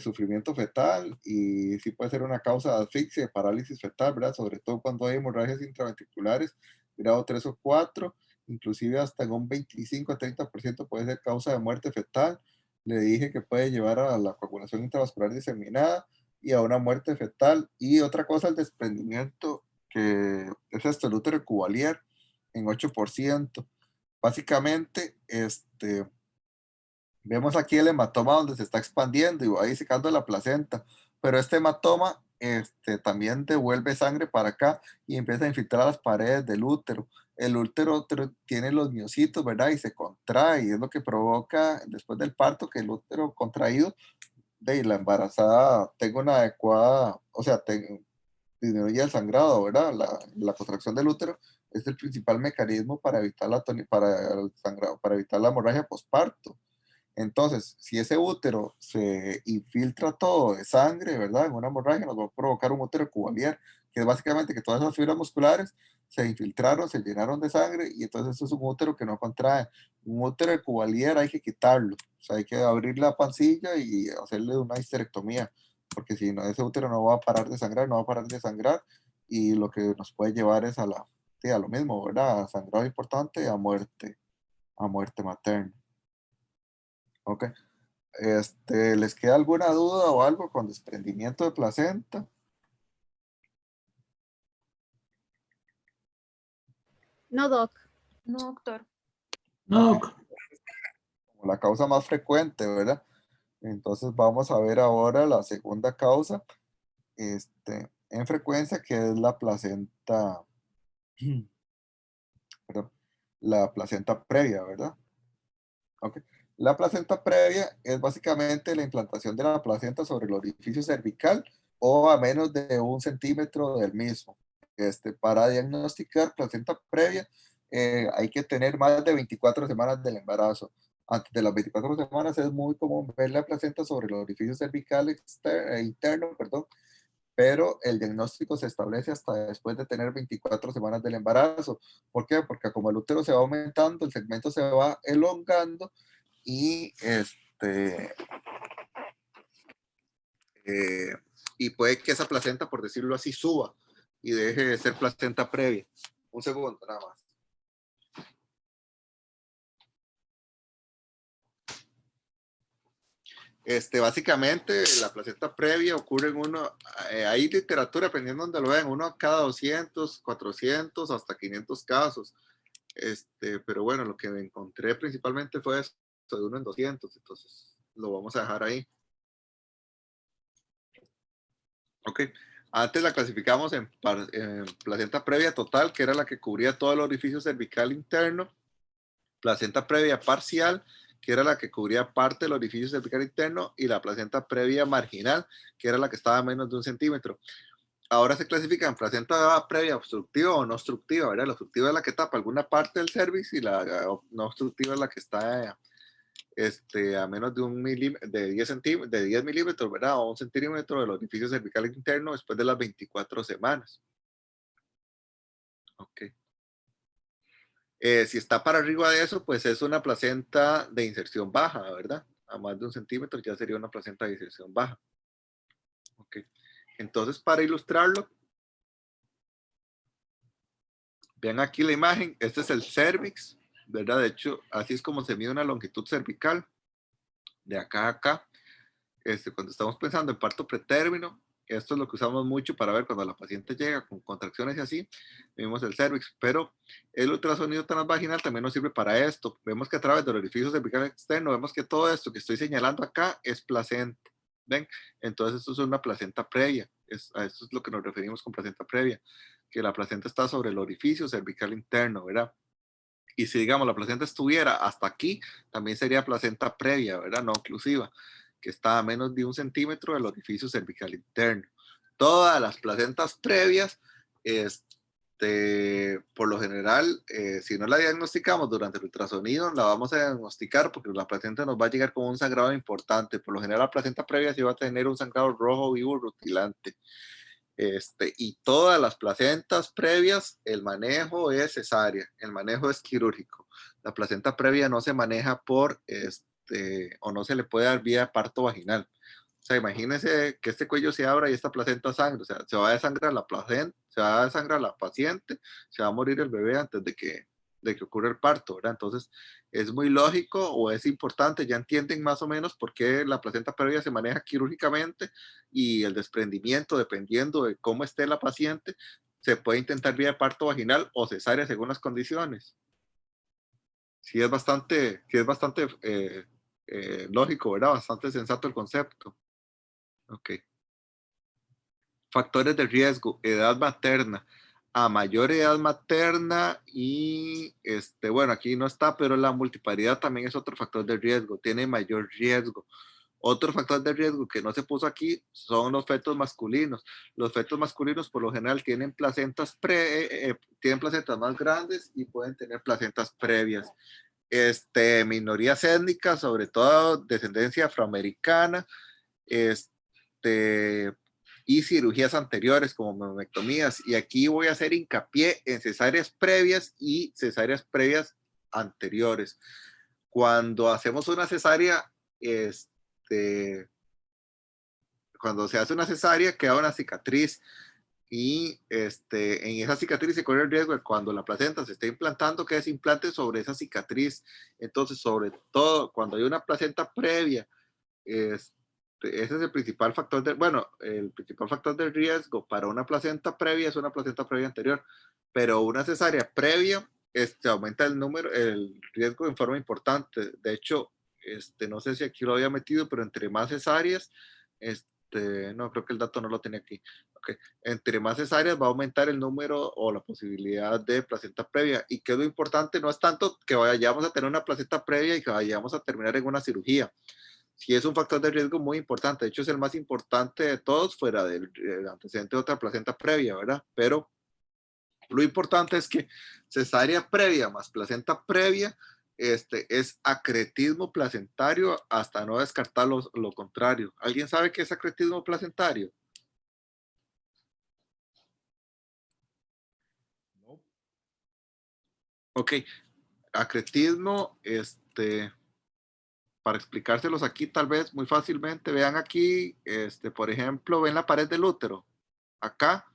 sufrimiento fetal y sí puede ser una causa de asfixia, de parálisis fetal, ¿verdad? Sobre todo cuando hay hemorragias intraventriculares, grado 3 o 4, inclusive hasta en un 25 a 30% puede ser causa de muerte fetal. Le dije que puede llevar a la coagulación intravascular diseminada y a una muerte fetal. Y otra cosa, el desprendimiento, que es hasta el útero cuvalier en 8%. Básicamente, vemos aquí el hematoma donde se está expandiendo y va disecando la placenta, pero este hematoma también devuelve sangre para acá y empieza a infiltrar las paredes del útero. El útero tiene los miocitos, ¿verdad? Y se contrae y es lo que provoca después del parto que el útero contraído de la embarazada tenga una adecuada, o sea, disminuye el sangrado, ¿verdad? La contracción del útero es el principal mecanismo para evitar para el sangrado, para evitar la hemorragia postparto. Entonces, si ese útero se infiltra todo de sangre, ¿verdad? En una hemorragia nos va a provocar un útero cuvalier, que es básicamente que todas esas fibras musculares se infiltraron, se llenaron de sangre y entonces eso es un útero que no contrae. Un útero cuvalier hay que quitarlo, o sea, hay que abrir la pancilla y hacerle una histerectomía, porque si no, ese útero no va a parar de sangrar, no va a parar de sangrar y lo que nos puede llevar es sí, a lo mismo, ¿verdad? A sangrado importante y a muerte materna. ¿Ok? ¿Les queda alguna duda o algo con desprendimiento de placenta? No, doc. No, doctor. No, Como la causa más frecuente, ¿verdad? Entonces vamos a ver ahora la segunda causa en frecuencia, que es la placenta, perdón, la placenta previa, ¿verdad? Ok. La placenta previa es básicamente la implantación de la placenta sobre el orificio cervical o a menos de 1 centímetro del mismo. Para diagnosticar placenta previa hay que tener más de 24 semanas del embarazo. Antes de las 24 semanas es muy común ver la placenta sobre el orificio cervical interno, perdón, pero el diagnóstico se establece hasta después de tener 24 semanas del embarazo. ¿Por qué? Porque como el útero se va aumentando, el segmento se va elongando y eh, y puede que esa placenta, por decirlo así, suba y deje de ser placenta previa. Un segundo, nada más. Básicamente, la placenta previa ocurre en hay literatura, dependiendo de donde lo vean, uno cada 200, 400, hasta 500 casos. Pero bueno, lo que me encontré principalmente fue eso, de 1 en 200, entonces lo vamos a dejar ahí. Ok, antes la clasificamos en placenta previa total, que era la que cubría todo el orificio cervical interno, placenta previa parcial, que era la que cubría parte del orificio cervical interno, y la placenta previa marginal, que era la que estaba a menos de 1 centímetro. ahora se clasifica en placenta previa obstructiva o no obstructiva, ¿verdad? La obstructiva es la que tapa alguna parte del cervix y la no obstructiva es la que está a menos de un milímetro, de 10 centímetros, de 10 milímetros, ¿verdad? O un centímetro del orificio cervical interno después de las 24 semanas. Ok. Si está para arriba de eso, pues es una placenta de inserción baja, ¿verdad? A más de un centímetro ya sería una placenta de inserción baja. Ok. Entonces, para ilustrarlo, vean aquí la imagen. Este es el cervix, ¿verdad? De hecho, así es como se mide una longitud cervical, de acá a acá. Cuando estamos pensando en parto pretérmino, esto es lo que usamos mucho para ver cuando la paciente llega con contracciones y así, vemos el cervix, pero el ultrasonido transvaginal también nos sirve para esto. Vemos que a través del orificio cervical externo, vemos que todo esto que estoy señalando acá es placenta. ¿Ven? Entonces esto es una placenta previa. A esto es lo que nos referimos con placenta previa, que la placenta está sobre el orificio cervical interno, ¿verdad? Y si, digamos, la placenta estuviera hasta aquí, también sería placenta previa, ¿verdad? No oclusiva, que está a menos de un centímetro del orificio cervical interno. Todas las placentas previas, por lo general, si no la diagnosticamos durante el ultrasonido, la vamos a diagnosticar porque la placenta nos va a llegar con un sangrado importante. Por lo general, la placenta previa sí va a tener un sangrado rojo vivo rutilante. Y todas las placentas previas, el manejo es cesárea, el manejo es quirúrgico. La placenta previa no se maneja o no se le puede dar vía de parto vaginal. O sea, imagínense que este cuello se abra y esta placenta sangre, o sea, se va a desangrar la placenta, se va a desangrar la paciente, se va a morir el bebé antes de que ocurra el parto, ¿verdad? Entonces, es muy lógico o es importante, ya entienden más o menos por qué la placenta previa se maneja quirúrgicamente y el desprendimiento, dependiendo de cómo esté la paciente, se puede intentar vía de parto vaginal o cesárea según las condiciones. Sí es bastante lógico, ¿verdad? Bastante sensato el concepto. Ok. Factores de riesgo, edad materna. A mayor edad materna y, bueno, aquí no está, pero la multiparidad también es otro factor de riesgo, tiene mayor riesgo. Otro factor de riesgo que no se puso aquí son los fetos masculinos. Los fetos masculinos por lo general tienen placentas más grandes y pueden tener placentas previas. Minorías étnicas, sobre todo descendencia afroamericana, este, y cirugías anteriores como mamectomías. Y aquí voy a hacer hincapié en cesáreas previas y cesáreas previas anteriores. Cuando hacemos una cesárea, cuando se hace una cesárea queda una cicatriz y en esa cicatriz se corre el riesgo de cuando la placenta se está implantando que se implante sobre esa cicatriz. Entonces, sobre todo cuando hay una placenta previa, ese es el principal factor el principal factor de riesgo para una placenta previa es una placenta previa anterior, pero una cesárea previa aumenta el riesgo en forma importante. De hecho, no sé si aquí lo había metido, pero entre más cesáreas, no, creo que el dato no lo tenía aquí. Okay. Entre más cesáreas va a aumentar el número o la posibilidad de placenta previa. Y que lo importante no es tanto que vayamos a tener una placenta previa y que vayamos a terminar en una cirugía. Sí es un factor de riesgo muy importante, de hecho es el más importante de todos fuera del antecedente de otra placenta previa, ¿verdad? Pero lo importante es que cesárea previa más placenta previa es acretismo placentario hasta no descartar lo contrario. ¿Alguien sabe qué es acretismo placentario? No. Ok, acretismo, para explicárselos aquí tal vez muy fácilmente, vean aquí, por ejemplo, ven la pared del útero, acá,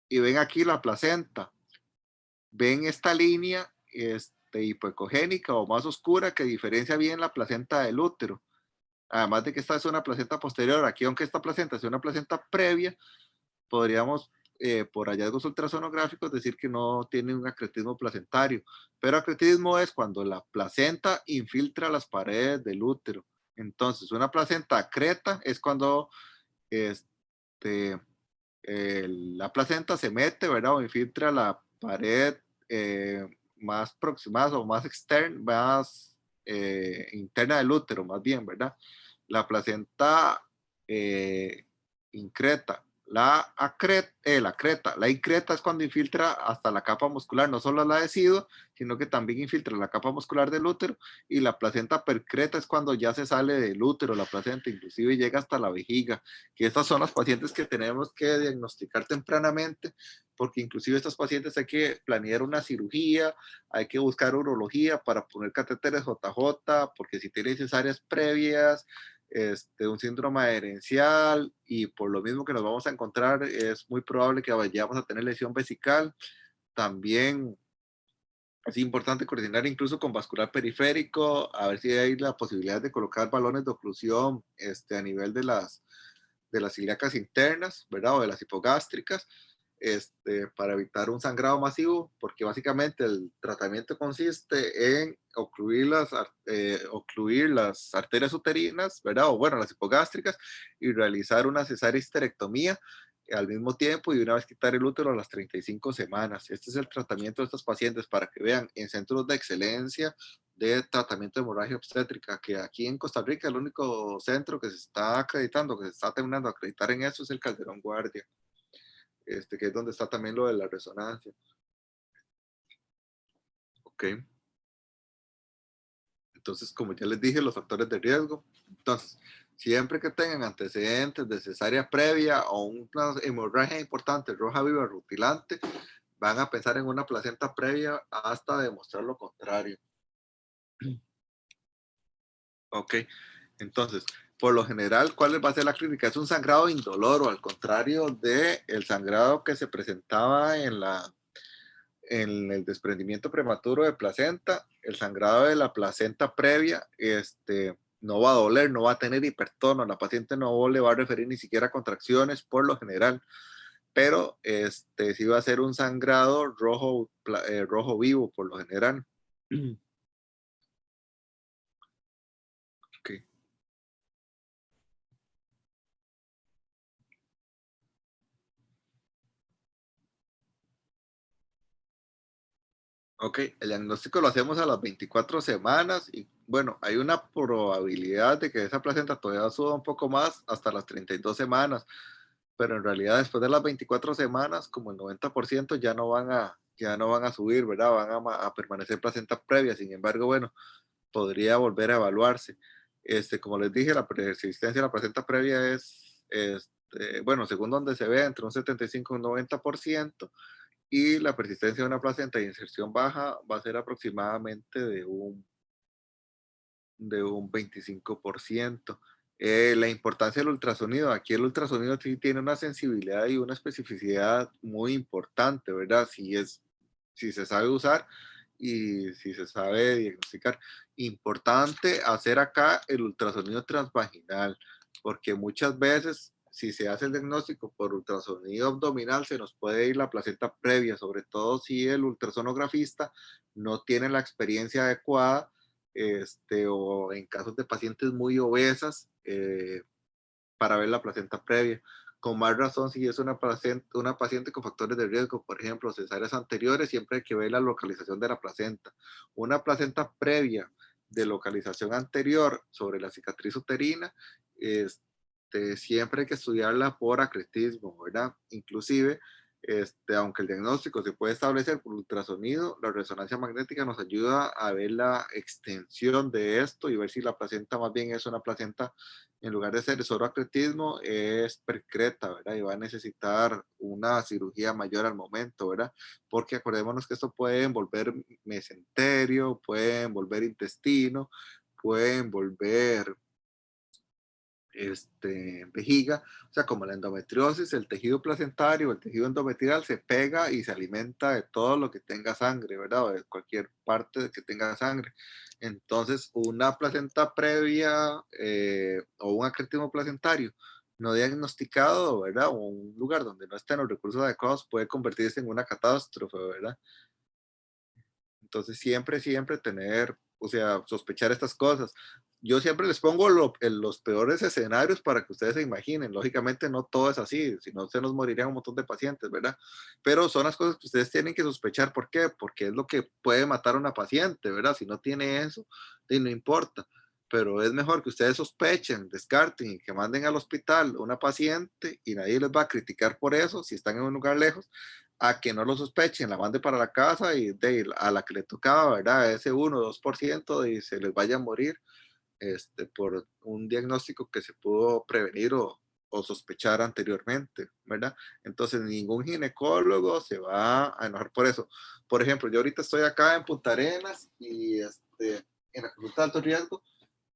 y ven aquí la placenta. Ven esta línea hipoecogénica o más oscura que diferencia bien la placenta del útero. Además de que esta es una placenta posterior, aquí aunque esta placenta sea una placenta previa, podríamos por hallazgos ultrasonográficos decir que no tiene un acretismo placentario. Pero acretismo es cuando la placenta infiltra las paredes del útero. Entonces, una placenta acreta es cuando este, la placenta se mete, ¿verdad? O infiltra la pared más proximada o más externa, más interna del útero, más bien, ¿verdad? La placenta increta la creta. La increta es cuando infiltra hasta la capa muscular, no solo la deciduo, sino que también infiltra la capa muscular del útero, y la placenta percreta es cuando ya se sale del útero, la placenta, inclusive llega hasta la vejiga, que estas son las pacientes que tenemos que diagnosticar tempranamente, porque inclusive estas pacientes hay que planear una cirugía, hay que buscar urología para poner catéteres JJ, porque si tienen cesáreas previas, un síndrome herencial, y por lo mismo que nos vamos a encontrar, es muy probable que vayamos a tener lesión vesical. También es importante coordinar incluso con vascular periférico, a ver si hay la posibilidad de colocar balones de oclusión a nivel de las ilíacas internas, ¿verdad? O de las hipogástricas, para evitar un sangrado masivo, porque básicamente el tratamiento consiste en ocluir las arterias uterinas, ¿verdad? O bueno, las hipogástricas, y realizar una cesárea histerectomía al mismo tiempo, y una vez quitar el útero a las 35 semanas. Este es el tratamiento de estos pacientes, para que vean, en centros de excelencia de tratamiento de hemorragia obstétrica, que aquí en Costa Rica el único centro que se está acreditando, que se está terminando de acreditar en eso, es el Calderón Guardia, que es donde está también lo de la resonancia. Ok. Entonces, como ya les dije, los factores de riesgo. Entonces, siempre que tengan antecedentes de cesárea previa o una hemorragia importante, roja viva, rutilante, van a pensar en una placenta previa hasta demostrar lo contrario. Ok. Entonces, por lo general, ¿cuál va a ser la clínica? Es un sangrado indoloro, al contrario del sangrado que se presentaba en el desprendimiento prematuro de placenta. El sangrado de la placenta previa, no va a doler, no va a tener hipertono, la paciente no le va a referir ni siquiera contracciones por lo general, pero sí va a ser un sangrado rojo vivo por lo general. Okay. Ok, el diagnóstico lo hacemos a las 24 semanas, y bueno, hay una probabilidad de que esa placenta todavía suba un poco más hasta las 32 semanas, pero en realidad después de las 24 semanas, como el 90% ya no van a subir, ¿verdad? Van a permanecer placenta previa. Sin embargo, bueno, podría volver a evaluarse. Como les dije, la persistencia de la placenta previa bueno, según donde se vea, entre un 75 y un 90%, y la persistencia de una placenta de inserción baja va a ser aproximadamente de un 25%. La importancia del ultrasonido. Aquí el ultrasonido sí tiene una sensibilidad y una especificidad muy importante, ¿verdad? Si se sabe usar y si se sabe diagnosticar. Importante hacer acá el ultrasonido transvaginal, porque muchas veces, si se hace el diagnóstico por ultrasonido abdominal, se nos puede ir la placenta previa, sobre todo si el ultrasonografista no tiene la experiencia adecuada, o en casos de pacientes muy obesas, para ver la placenta previa. Con más razón, si es una paciente con factores de riesgo, por ejemplo, cesáreas anteriores, siempre hay que ver la localización de la placenta. Una placenta previa de localización anterior sobre la cicatriz uterina, siempre hay que estudiarla por acretismo, ¿verdad? Inclusive, aunque el diagnóstico se puede establecer por ultrasonido, la resonancia magnética nos ayuda a ver la extensión de esto y ver si la placenta más bien es una placenta, en lugar de ser solo acretismo, es percreta, ¿verdad? Y va a necesitar una cirugía mayor al momento, ¿verdad? Porque acordémonos que esto puede envolver mesenterio, puede envolver intestino, puede envolver vejiga. O sea, como la endometriosis, el tejido placentario, el tejido endometrial se pega y se alimenta de todo lo que tenga sangre, ¿verdad? O de cualquier parte que tenga sangre. Entonces, una placenta previa, o un acretismo placentario no diagnosticado, ¿verdad? O un lugar donde no estén los recursos adecuados, puede convertirse en una catástrofe, ¿verdad? Entonces, siempre tener, o sea, sospechar estas cosas. Yo siempre les pongo en los peores escenarios para que ustedes se imaginen. Lógicamente no todo es así, si no se nos morirían un montón de pacientes, ¿verdad? Pero son las cosas que ustedes tienen que sospechar. ¿Por qué? Porque es lo que puede matar a una paciente, ¿verdad? Si no tiene eso, no importa. pero es mejor que ustedes sospechen, descarten y que manden al hospital una paciente y nadie les va a criticar por eso si están en un lugar lejos, a que no lo sospechen, la mande para la casa y a la que le tocaba, ¿verdad? Ese 1 o 2% y se les vaya a morir por un diagnóstico que se pudo prevenir o sospechar anteriormente, ¿verdad? Entonces, ningún ginecólogo se va a enojar por eso. Por ejemplo, yo ahorita estoy acá en Punta Arenas y en la consulta de alto riesgo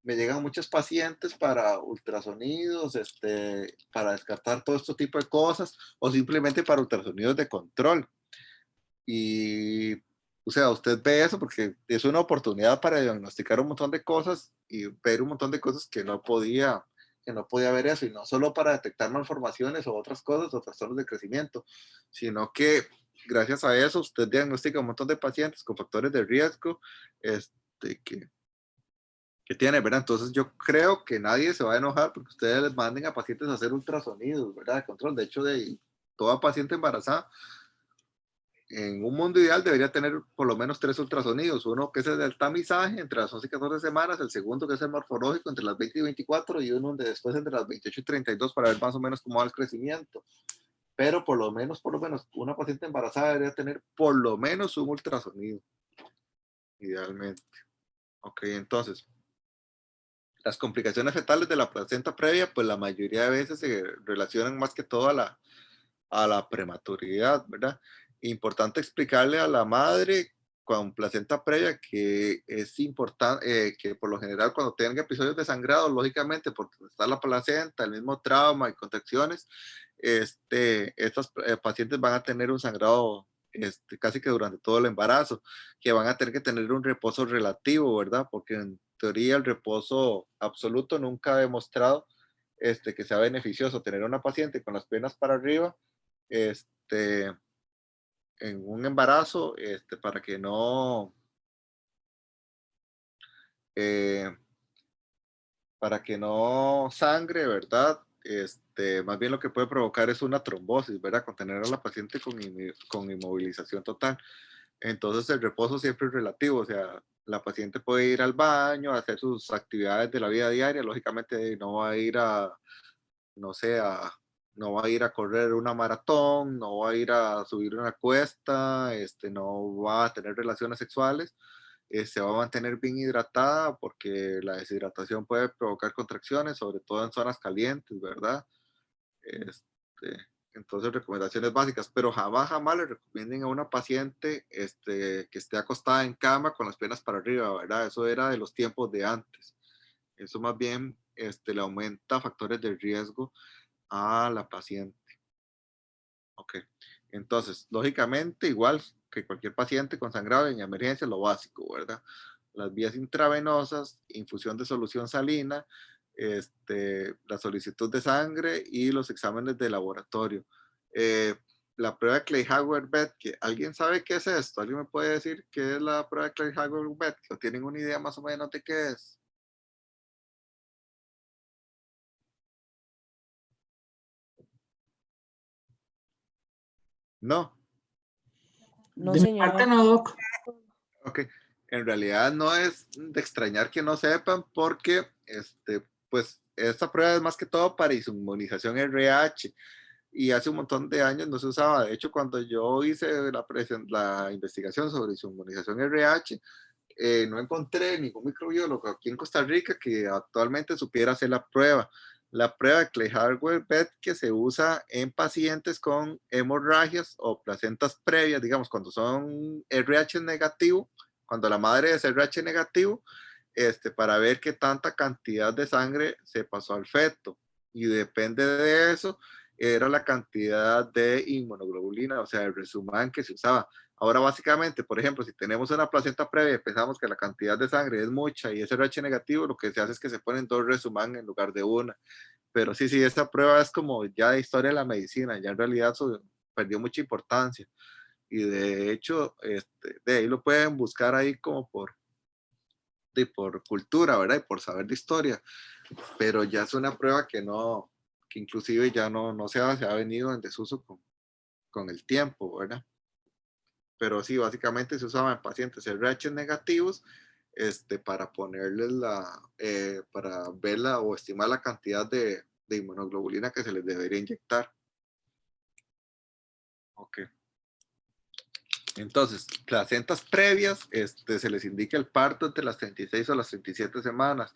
me llegan muchos pacientes para ultrasonidos, para descartar todo este tipo de cosas o simplemente para ultrasonidos de control. Y, o sea, usted ve eso porque es una oportunidad para diagnosticar un montón de cosas y ver un montón de cosas que no podía ver eso, y no solo para detectar malformaciones o otras cosas o trastornos de crecimiento, sino que gracias a eso usted diagnostica un montón de pacientes con factores de riesgo que, que tiene, ¿verdad? Entonces yo creo que nadie se va a enojar porque ustedes les manden a pacientes a hacer ultrasonidos, ¿verdad? De control. De hecho, de toda paciente embarazada en un mundo ideal debería tener por lo menos 3 ultrasonidos. Uno que es el del tamizaje entre las 11 y 14 semanas, el segundo que es el morfológico entre las 20 y 24 y uno de después entre las 28 y 32 para ver más o menos cómo va el crecimiento. Pero por lo menos, una paciente embarazada debería tener por lo menos un ultrasonido, idealmente. Ok, entonces, las complicaciones fetales de la placenta previa, pues la mayoría de veces se relacionan más que todo a la prematuridad, ¿verdad? Importante explicarle a la madre con placenta previa que es importante, que por lo general cuando tenga episodios de sangrado, lógicamente, porque está la placenta, el mismo trauma y contracciones, estas pacientes van a tener un sangrado casi que durante todo el embarazo, que van a tener que tener un reposo relativo, ¿verdad? Porque en teoría el reposo absoluto nunca ha demostrado que sea beneficioso tener una paciente con las piernas para arriba este, en un embarazo eh, para que no sangre, ¿verdad? Más bien lo que puede provocar es una trombosis, ¿verdad? Con tener a la paciente con inmovilización total. Entonces el reposo siempre es relativo, o sea, la paciente puede ir al baño, hacer sus actividades de la vida diaria, lógicamente no va a ir no sé, no va a ir a correr una maratón, no va a ir a subir una cuesta, no va a tener relaciones sexuales, se va a mantener bien hidratada porque la deshidratación puede provocar contracciones, sobre todo en zonas calientes, ¿verdad? Este, entonces, recomendaciones básicas, pero jamás, jamás le recomienden a una paciente que esté acostada en cama con las piernas para arriba, ¿verdad? Eso era de los tiempos de antes. Eso más bien le aumenta factores de riesgo a la paciente. Ok. Entonces, lógicamente, igual que cualquier paciente con sangrado en emergencia, lo básico, ¿verdad? Las vías intravenosas, infusión de solución salina, la solicitud de sangre y los exámenes de laboratorio. Eh, la prueba de Klein-Haber-Betz, ¿alguien sabe qué es esto? ¿Alguien me puede decir qué es la prueba de Klein-Haber-Betz? ¿O tienen una idea más o menos de qué es? No. De mi parte no, Doc. Ok, en realidad no es de extrañar que no sepan porque, pues, esta prueba es más que todo para inmunización RH y hace un montón de años no se usaba. De hecho, cuando yo hice la investigación sobre inmunización RH, no encontré ningún microbiólogo aquí en Costa Rica que actualmente supiera hacer la prueba. La prueba de Klein-Haber-Betz que se usa en pacientes con hemorragias o placentas previas, digamos, cuando son RH negativo, cuando la madre es RH negativo, para ver qué tanta cantidad de sangre se pasó al feto. Y depende de eso, era la cantidad de inmunoglobulina, o sea, el resumen que se usaba. Ahora, básicamente, por ejemplo, si tenemos una placenta previa y pensamos que la cantidad de sangre es mucha y es RH negativo, lo que se hace es que se ponen 2 resuman en lugar de una. Pero sí, sí, esta prueba es como ya de historia de la medicina, ya en realidad perdió mucha importancia. Y de hecho, de ahí lo pueden buscar ahí como por cultura, ¿verdad? Y por saber de historia. Pero ya es una prueba que inclusive ya no se ha venido en desuso con el tiempo, ¿verdad? Pero sí, básicamente se usaba en pacientes RH negativos para ponerles para verla o estimar la cantidad de inmunoglobulina que se les debería inyectar. Ok. Entonces, placentas previas, se les indica el parto entre las 36 o las 37 semanas.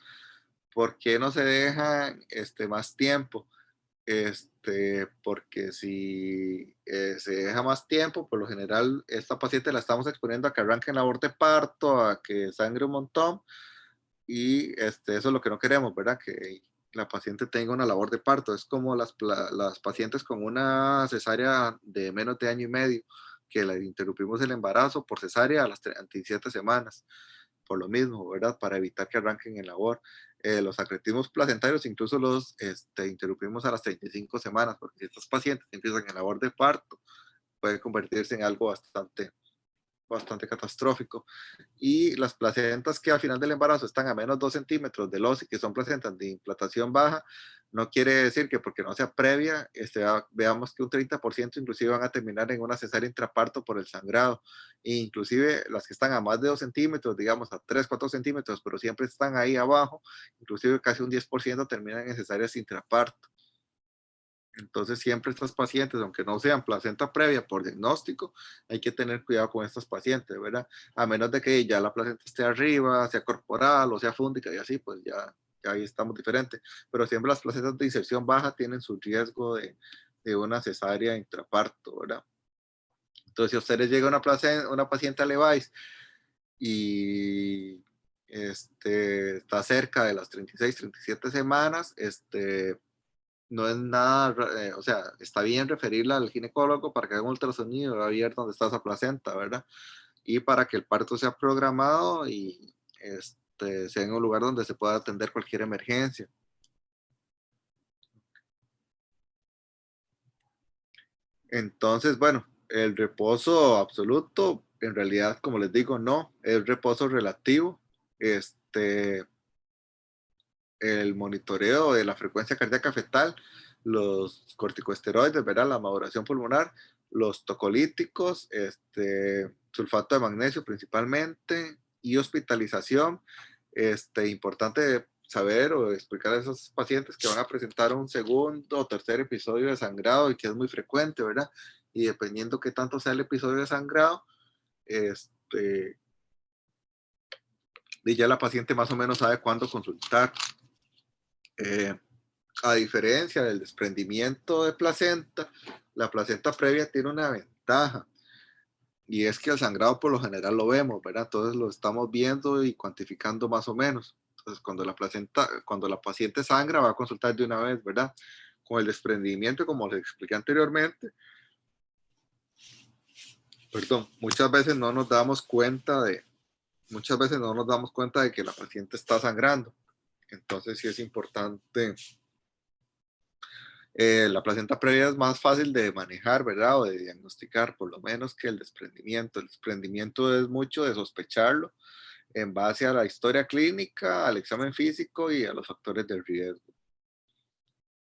¿Por qué no se dejan más tiempo? Porque si se deja más tiempo, por lo general esta paciente la estamos exponiendo a que arranque en labor de parto, a que sangre un montón, y eso es lo que no queremos, ¿verdad? Que la paciente tenga una labor de parto. Es como las pacientes con una cesárea de menos de año y medio, que le interrumpimos el embarazo por cesárea a las 37 semanas, por lo mismo, ¿verdad? Para evitar que arranquen en labor. Los acretismos placentarios incluso los interrumpimos a las 35 semanas, porque si estos pacientes empiezan en labor de parto, puede convertirse en algo bastante catastrófico. Y las placentas que al final del embarazo están a menos 2 centímetros del OSI, que son placentas de implantación baja, no quiere decir que porque no sea previa, veamos que un 30% inclusive van a terminar en una cesárea intraparto por el sangrado. E inclusive las que están a más de 2 centímetros, digamos a 3, 4 centímetros, pero siempre están ahí abajo, inclusive casi un 10% terminan en cesáreas intraparto. Entonces siempre estas pacientes, aunque no sean placenta previa por diagnóstico, hay que tener cuidado con estas pacientes, ¿verdad? A menos de que ya la placenta esté arriba, sea corporal o sea fúndica y así, pues ya ahí estamos diferentes. Pero siempre las placentas de inserción baja tienen su riesgo de una cesárea intraparto, ¿verdad? Entonces si a ustedes llega una paciente a Levi's y está cerca de las 36, 37 semanas, no es nada, o sea, está bien referirla al ginecólogo para que haga un ultrasonido y va a ver dónde está esa placenta, ¿verdad? Y para que el parto sea programado y sea en un lugar donde se pueda atender cualquier emergencia. Entonces, bueno, el reposo absoluto, en realidad, como les digo, no, es reposo relativo. El monitoreo de la frecuencia cardíaca fetal, los corticosteroides, ¿verdad? La maduración pulmonar, los tocolíticos, sulfato de magnesio principalmente, y hospitalización. Importante saber o explicar a esos pacientes que van a presentar un segundo o tercer episodio de sangrado y que es muy frecuente, ¿verdad? Y dependiendo qué tanto sea el episodio de sangrado, y ya la paciente más o menos sabe cuándo consultar. A diferencia del desprendimiento de placenta, la placenta previa tiene una ventaja y es que el sangrado por lo general lo vemos, ¿verdad? Entonces lo estamos viendo y cuantificando más o menos. Entonces cuando la paciente sangra va a consultar de una vez, ¿verdad? Con el desprendimiento, como les expliqué anteriormente, perdón, muchas veces no nos damos cuenta de que la paciente está sangrando. Entonces sí es importante. La placenta previa es más fácil de manejar, ¿verdad? O de diagnosticar, por lo menos que el desprendimiento. El desprendimiento es mucho de sospecharlo en base a la historia clínica, al examen físico y a los factores de riesgo,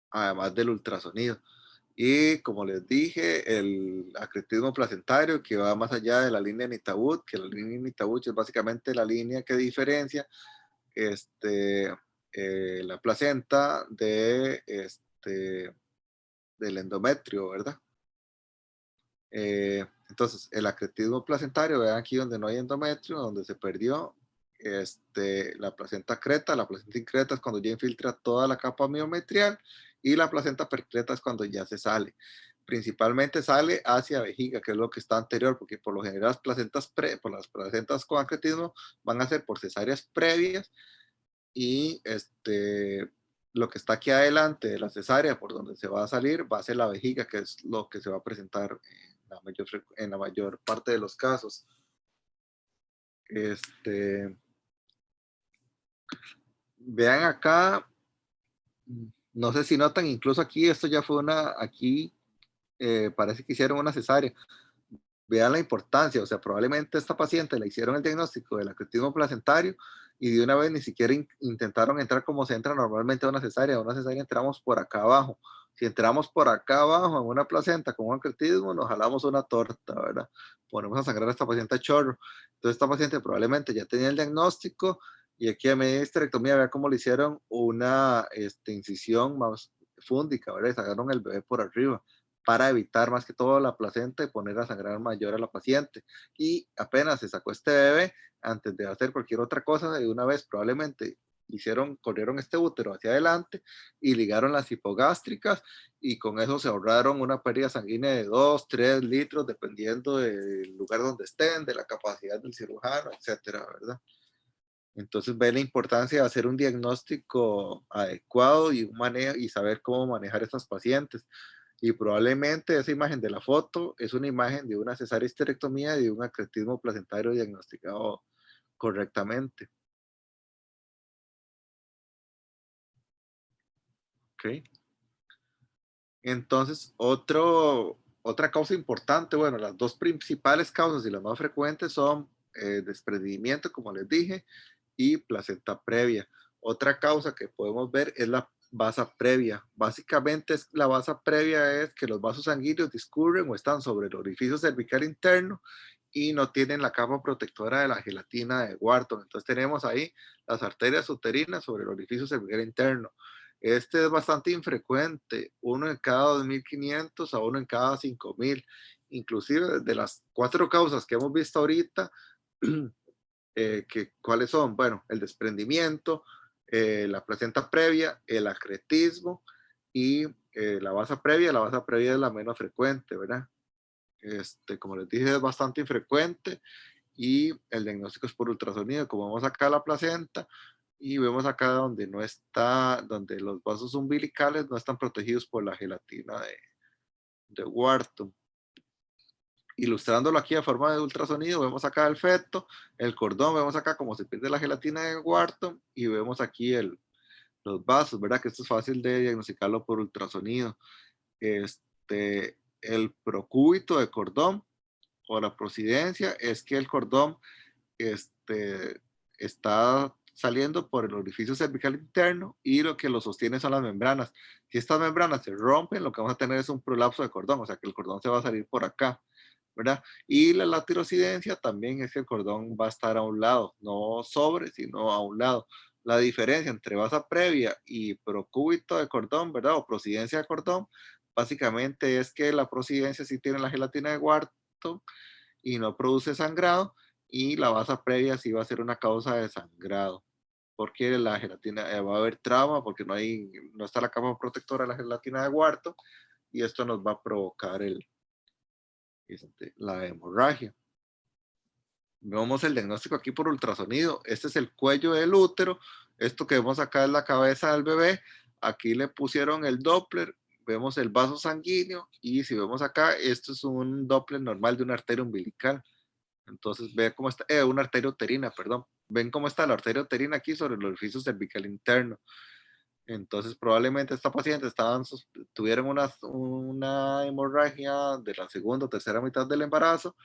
además del ultrasonido. Y como les dije, el acretismo placentario que va más allá de la línea Nitabut, que la línea Nitabut es básicamente la línea que diferencia la placenta del endometrio, ¿verdad? Entonces, el acretismo placentario, vean aquí donde no hay endometrio, donde se perdió la placenta creta. La placenta increta es cuando ya infiltra toda la capa miometrial y la placenta percreta es cuando ya se sale. Principalmente sale hacia vejiga, que es lo que está anterior, porque por lo general las placentas con acretismo van a ser por cesáreas previas y lo que está aquí adelante de la cesárea, por donde se va a salir, va a ser la vejiga, que es lo que se va a presentar en la mayor parte de los casos. Vean acá, no sé si notan, incluso aquí, esto ya fue aquí parece que hicieron una cesárea. Vean la importancia, o sea, probablemente esta paciente le hicieron el diagnóstico del acretismo placentario y de una vez ni siquiera intentaron entrar como se entra normalmente a una cesárea. A una cesárea entramos por acá abajo, Si entramos por acá abajo en una placenta con un acretismo, nos jalamos una torta, ¿verdad? Ponemos a sangrar a esta paciente a chorro. Entonces esta paciente probablemente ya tenía el diagnóstico y aquí a medida de histerectomía, vea cómo le hicieron una incisión más fúndica, ¿verdad? Y sacaron el bebé por arriba para evitar más que todo la placenta y poner a sangrar mayor a la paciente. Y apenas se sacó este bebé, antes de hacer cualquier otra cosa, de una vez probablemente corrieron este útero hacia adelante y ligaron las hipogástricas y con eso se ahorraron una pérdida sanguínea de 2, 3 litros, dependiendo del lugar donde estén, de la capacidad del cirujano, etcétera, ¿verdad? Entonces ve la importancia de hacer un diagnóstico adecuado y, y saber cómo manejar a estas pacientes. Y probablemente esa imagen de la foto es una imagen de una cesárea histerectomía y de un acretismo placentario diagnosticado correctamente. Ok. Entonces, otra causa importante, bueno, las dos principales causas y las más frecuentes son desprendimiento, como les dije, y placenta previa. Otra causa que podemos ver es la vasa previa. Básicamente la vasa previa es que los vasos sanguíneos discurren o están sobre el orificio cervical interno y no tienen la capa protectora de la gelatina de Wharton. Entonces tenemos ahí las arterias uterinas sobre el orificio cervical interno. Este es bastante infrecuente, uno en cada 2.500 a uno en cada 5.000. Inclusive de las 4 causas que hemos visto ahorita, ¿cuáles son? Bueno, el desprendimiento, la placenta previa, el acretismo y la vasa previa. La vasa previa es la menos frecuente, ¿verdad? Como les dije, es bastante infrecuente y el diagnóstico es por ultrasonido. Como vemos acá la placenta y vemos acá donde no está, donde los vasos umbilicales no están protegidos por la gelatina de Wharton. Ilustrándolo aquí a forma de ultrasonido, vemos acá el feto, el cordón, vemos acá cómo se pierde la gelatina de Wharton y vemos aquí los vasos, ¿verdad? Que esto es fácil de diagnosticarlo por ultrasonido. El procúbito de cordón o la procidencia es que el cordón está saliendo por el orificio cervical interno y lo que lo sostiene son las membranas. Si estas membranas se rompen, lo que vamos a tener es un prolapso de cordón, o sea que el cordón se va a salir por acá, ¿verdad? Y la laterocidencia también es que el cordón va a estar a un lado, no sobre, sino a un lado. La diferencia entre vasa previa y procúbito de cordón, ¿verdad? O procidencia de cordón, básicamente es que la procidencia sí tiene la gelatina de Wharton y no produce sangrado, y la vasa previa sí va a ser una causa de sangrado, porque la gelatina va a haber trauma, porque no está la capa protectora de la gelatina de Wharton, y esto nos va a provocar la hemorragia. Vemos el diagnóstico aquí por ultrasonido. Este es el cuello del útero. Esto que vemos acá es la cabeza del bebé. Aquí le pusieron el Doppler. Vemos el vaso sanguíneo. Y si vemos acá, esto es un Doppler normal de una arteria umbilical. Entonces, ve cómo está, una arteria uterina, perdón. Ven cómo está la arteria uterina aquí sobre el orificio cervical interno. Entonces, probablemente esta paciente tuvieron una hemorragia de la segunda o tercera mitad del embarazo.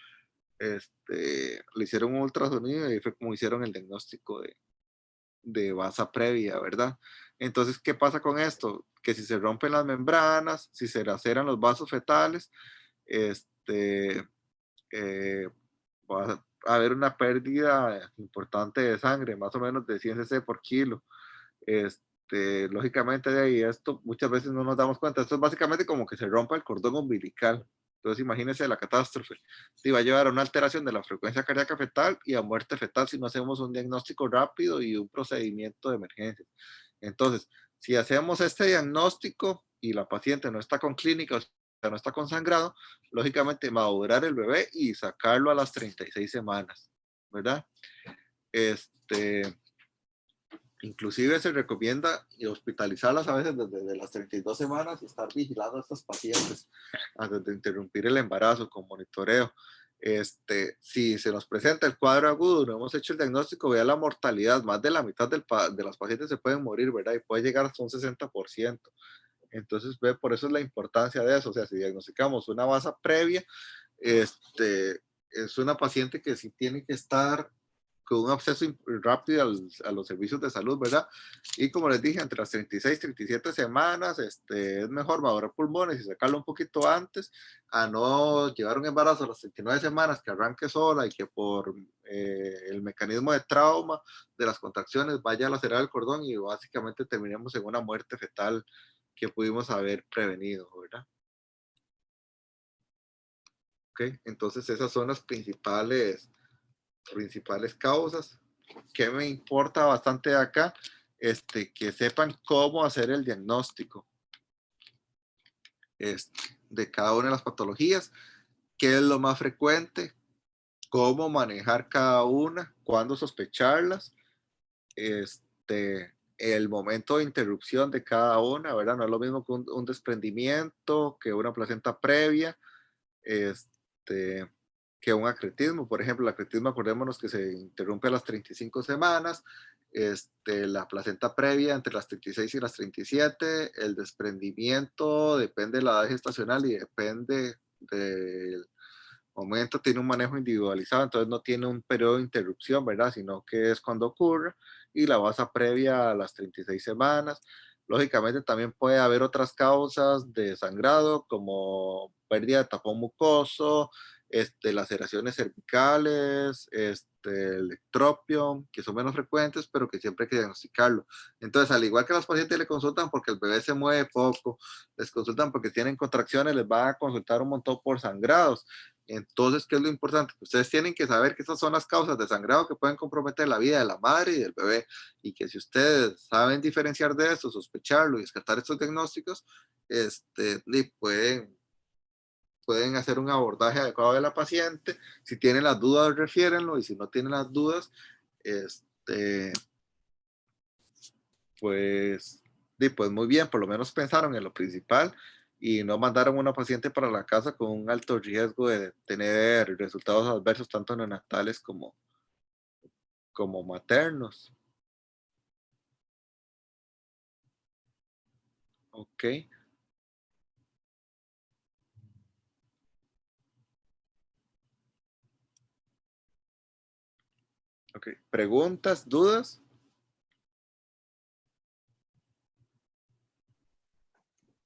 Le hicieron un ultrasonido y fue como hicieron el diagnóstico de vasa previa, ¿verdad? Entonces, ¿qué pasa con esto? Que si se rompen las membranas, si se laceran los vasos fetales, va a haber una pérdida importante de sangre, más o menos de 100 cc por kilo. Lógicamente de ahí esto muchas veces no nos damos cuenta. Esto es básicamente como que se rompa el cordón umbilical. Entonces imagínense la catástrofe. Sí, va a llevar a una alteración de la frecuencia cardíaca fetal y a muerte fetal si no hacemos un diagnóstico rápido y un procedimiento de emergencia. Entonces, si hacemos este diagnóstico y la paciente no está con clínica, o sea, no está con sangrado, lógicamente va a durar el bebé y sacarlo a las 36 semanas, ¿verdad? Inclusive se recomienda hospitalizarlas a veces desde las 32 semanas y estar vigilando a estas pacientes antes de interrumpir el embarazo con monitoreo. Si se nos presenta el cuadro agudo, no hemos hecho el diagnóstico, vea la mortalidad, más de la mitad de las pacientes se pueden morir, ¿verdad? Y puede llegar hasta un 60%. Entonces, ve, por eso es la importancia de eso. O sea, si diagnosticamos una vasa previa, es una paciente que sí tiene que estar con un acceso rápido a los servicios de salud, ¿verdad? Y como les dije, entre las 36 y 37 semanas, es mejor valorar pulmones y sacarlo un poquito antes, a no llevar un embarazo a las 39 semanas que arranque sola y que por el mecanismo de trauma de las contracciones vaya a lacerar el cordón y básicamente terminemos en una muerte fetal que pudimos haber prevenido, ¿verdad? Ok, entonces esas son las principales causas. Que me importa bastante de acá, que sepan cómo hacer el diagnóstico de cada una de las patologías, qué es lo más frecuente, cómo manejar cada una, cuándo sospecharlas, el momento de interrupción de cada una, ¿verdad? No es lo mismo que un desprendimiento, que una placenta previa, que un acretismo. Por ejemplo, el acretismo, acordémonos que se interrumpe a las 35 semanas, la placenta previa entre las 36 y las 37, el desprendimiento depende de la edad gestacional y depende del momento, tiene un manejo individualizado, entonces no tiene un periodo de interrupción, ¿verdad? Sino que es cuando ocurre, y la basa previa a las 36 semanas. Lógicamente también puede haber otras causas de sangrado como pérdida de tapón mucoso, laceraciones cervicales, el ectropio, que son menos frecuentes, pero que siempre hay que diagnosticarlo. Entonces, al igual que los pacientes le consultan porque el bebé se mueve poco, les consultan porque tienen contracciones, les van a consultar un montón por sangrados. Entonces, ¿qué es lo importante? Ustedes tienen que saber que estas son las causas de sangrado que pueden comprometer la vida de la madre y del bebé, y que si ustedes saben diferenciar de esto, sospecharlo y descartar estos diagnósticos, pueden hacer un abordaje adecuado de la paciente. Si tienen las dudas, refiérenlo, y si no tienen las dudas, pues muy bien, por lo menos pensaron en lo principal y no mandaron a una paciente para la casa con un alto riesgo de tener resultados adversos tanto neonatales como maternos. Ok. Ok. ¿Preguntas, dudas?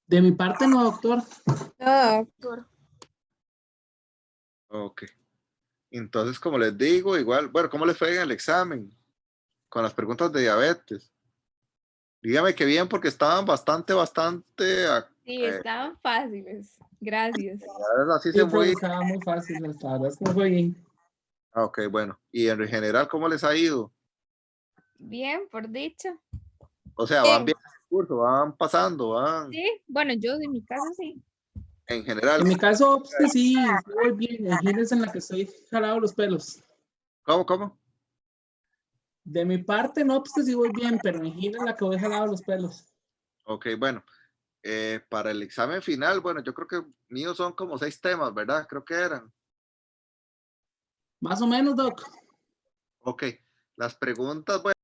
De mi parte, no, doctor. No, doctor. Ok. Entonces, como les digo, igual, bueno, ¿cómo les fue en el examen? Con las preguntas de diabetes. Dígame que bien, porque estaban bastante. Sí, estaban fáciles. Gracias. Así Sí, se profe, muy. estaba muy fácil, la verdad es que fue bien. Ok, bueno. Y en general, ¿cómo les ha ido? Bien, por dicho. O sea, van bien el curso, van pasando, van. Sí, bueno, yo de mi casa sí. En general. En mi caso, pues, sí voy bien. Imagínense en la que estoy jalado los pelos. ¿Cómo? De mi parte, no, pues sí voy bien, pero imagínense en la que voy jalado los pelos. Ok, bueno. Para el examen final, bueno, yo creo que míos son como 6 temas, ¿verdad? Creo que eran. Más o menos, doc. Ok. Las preguntas, bueno.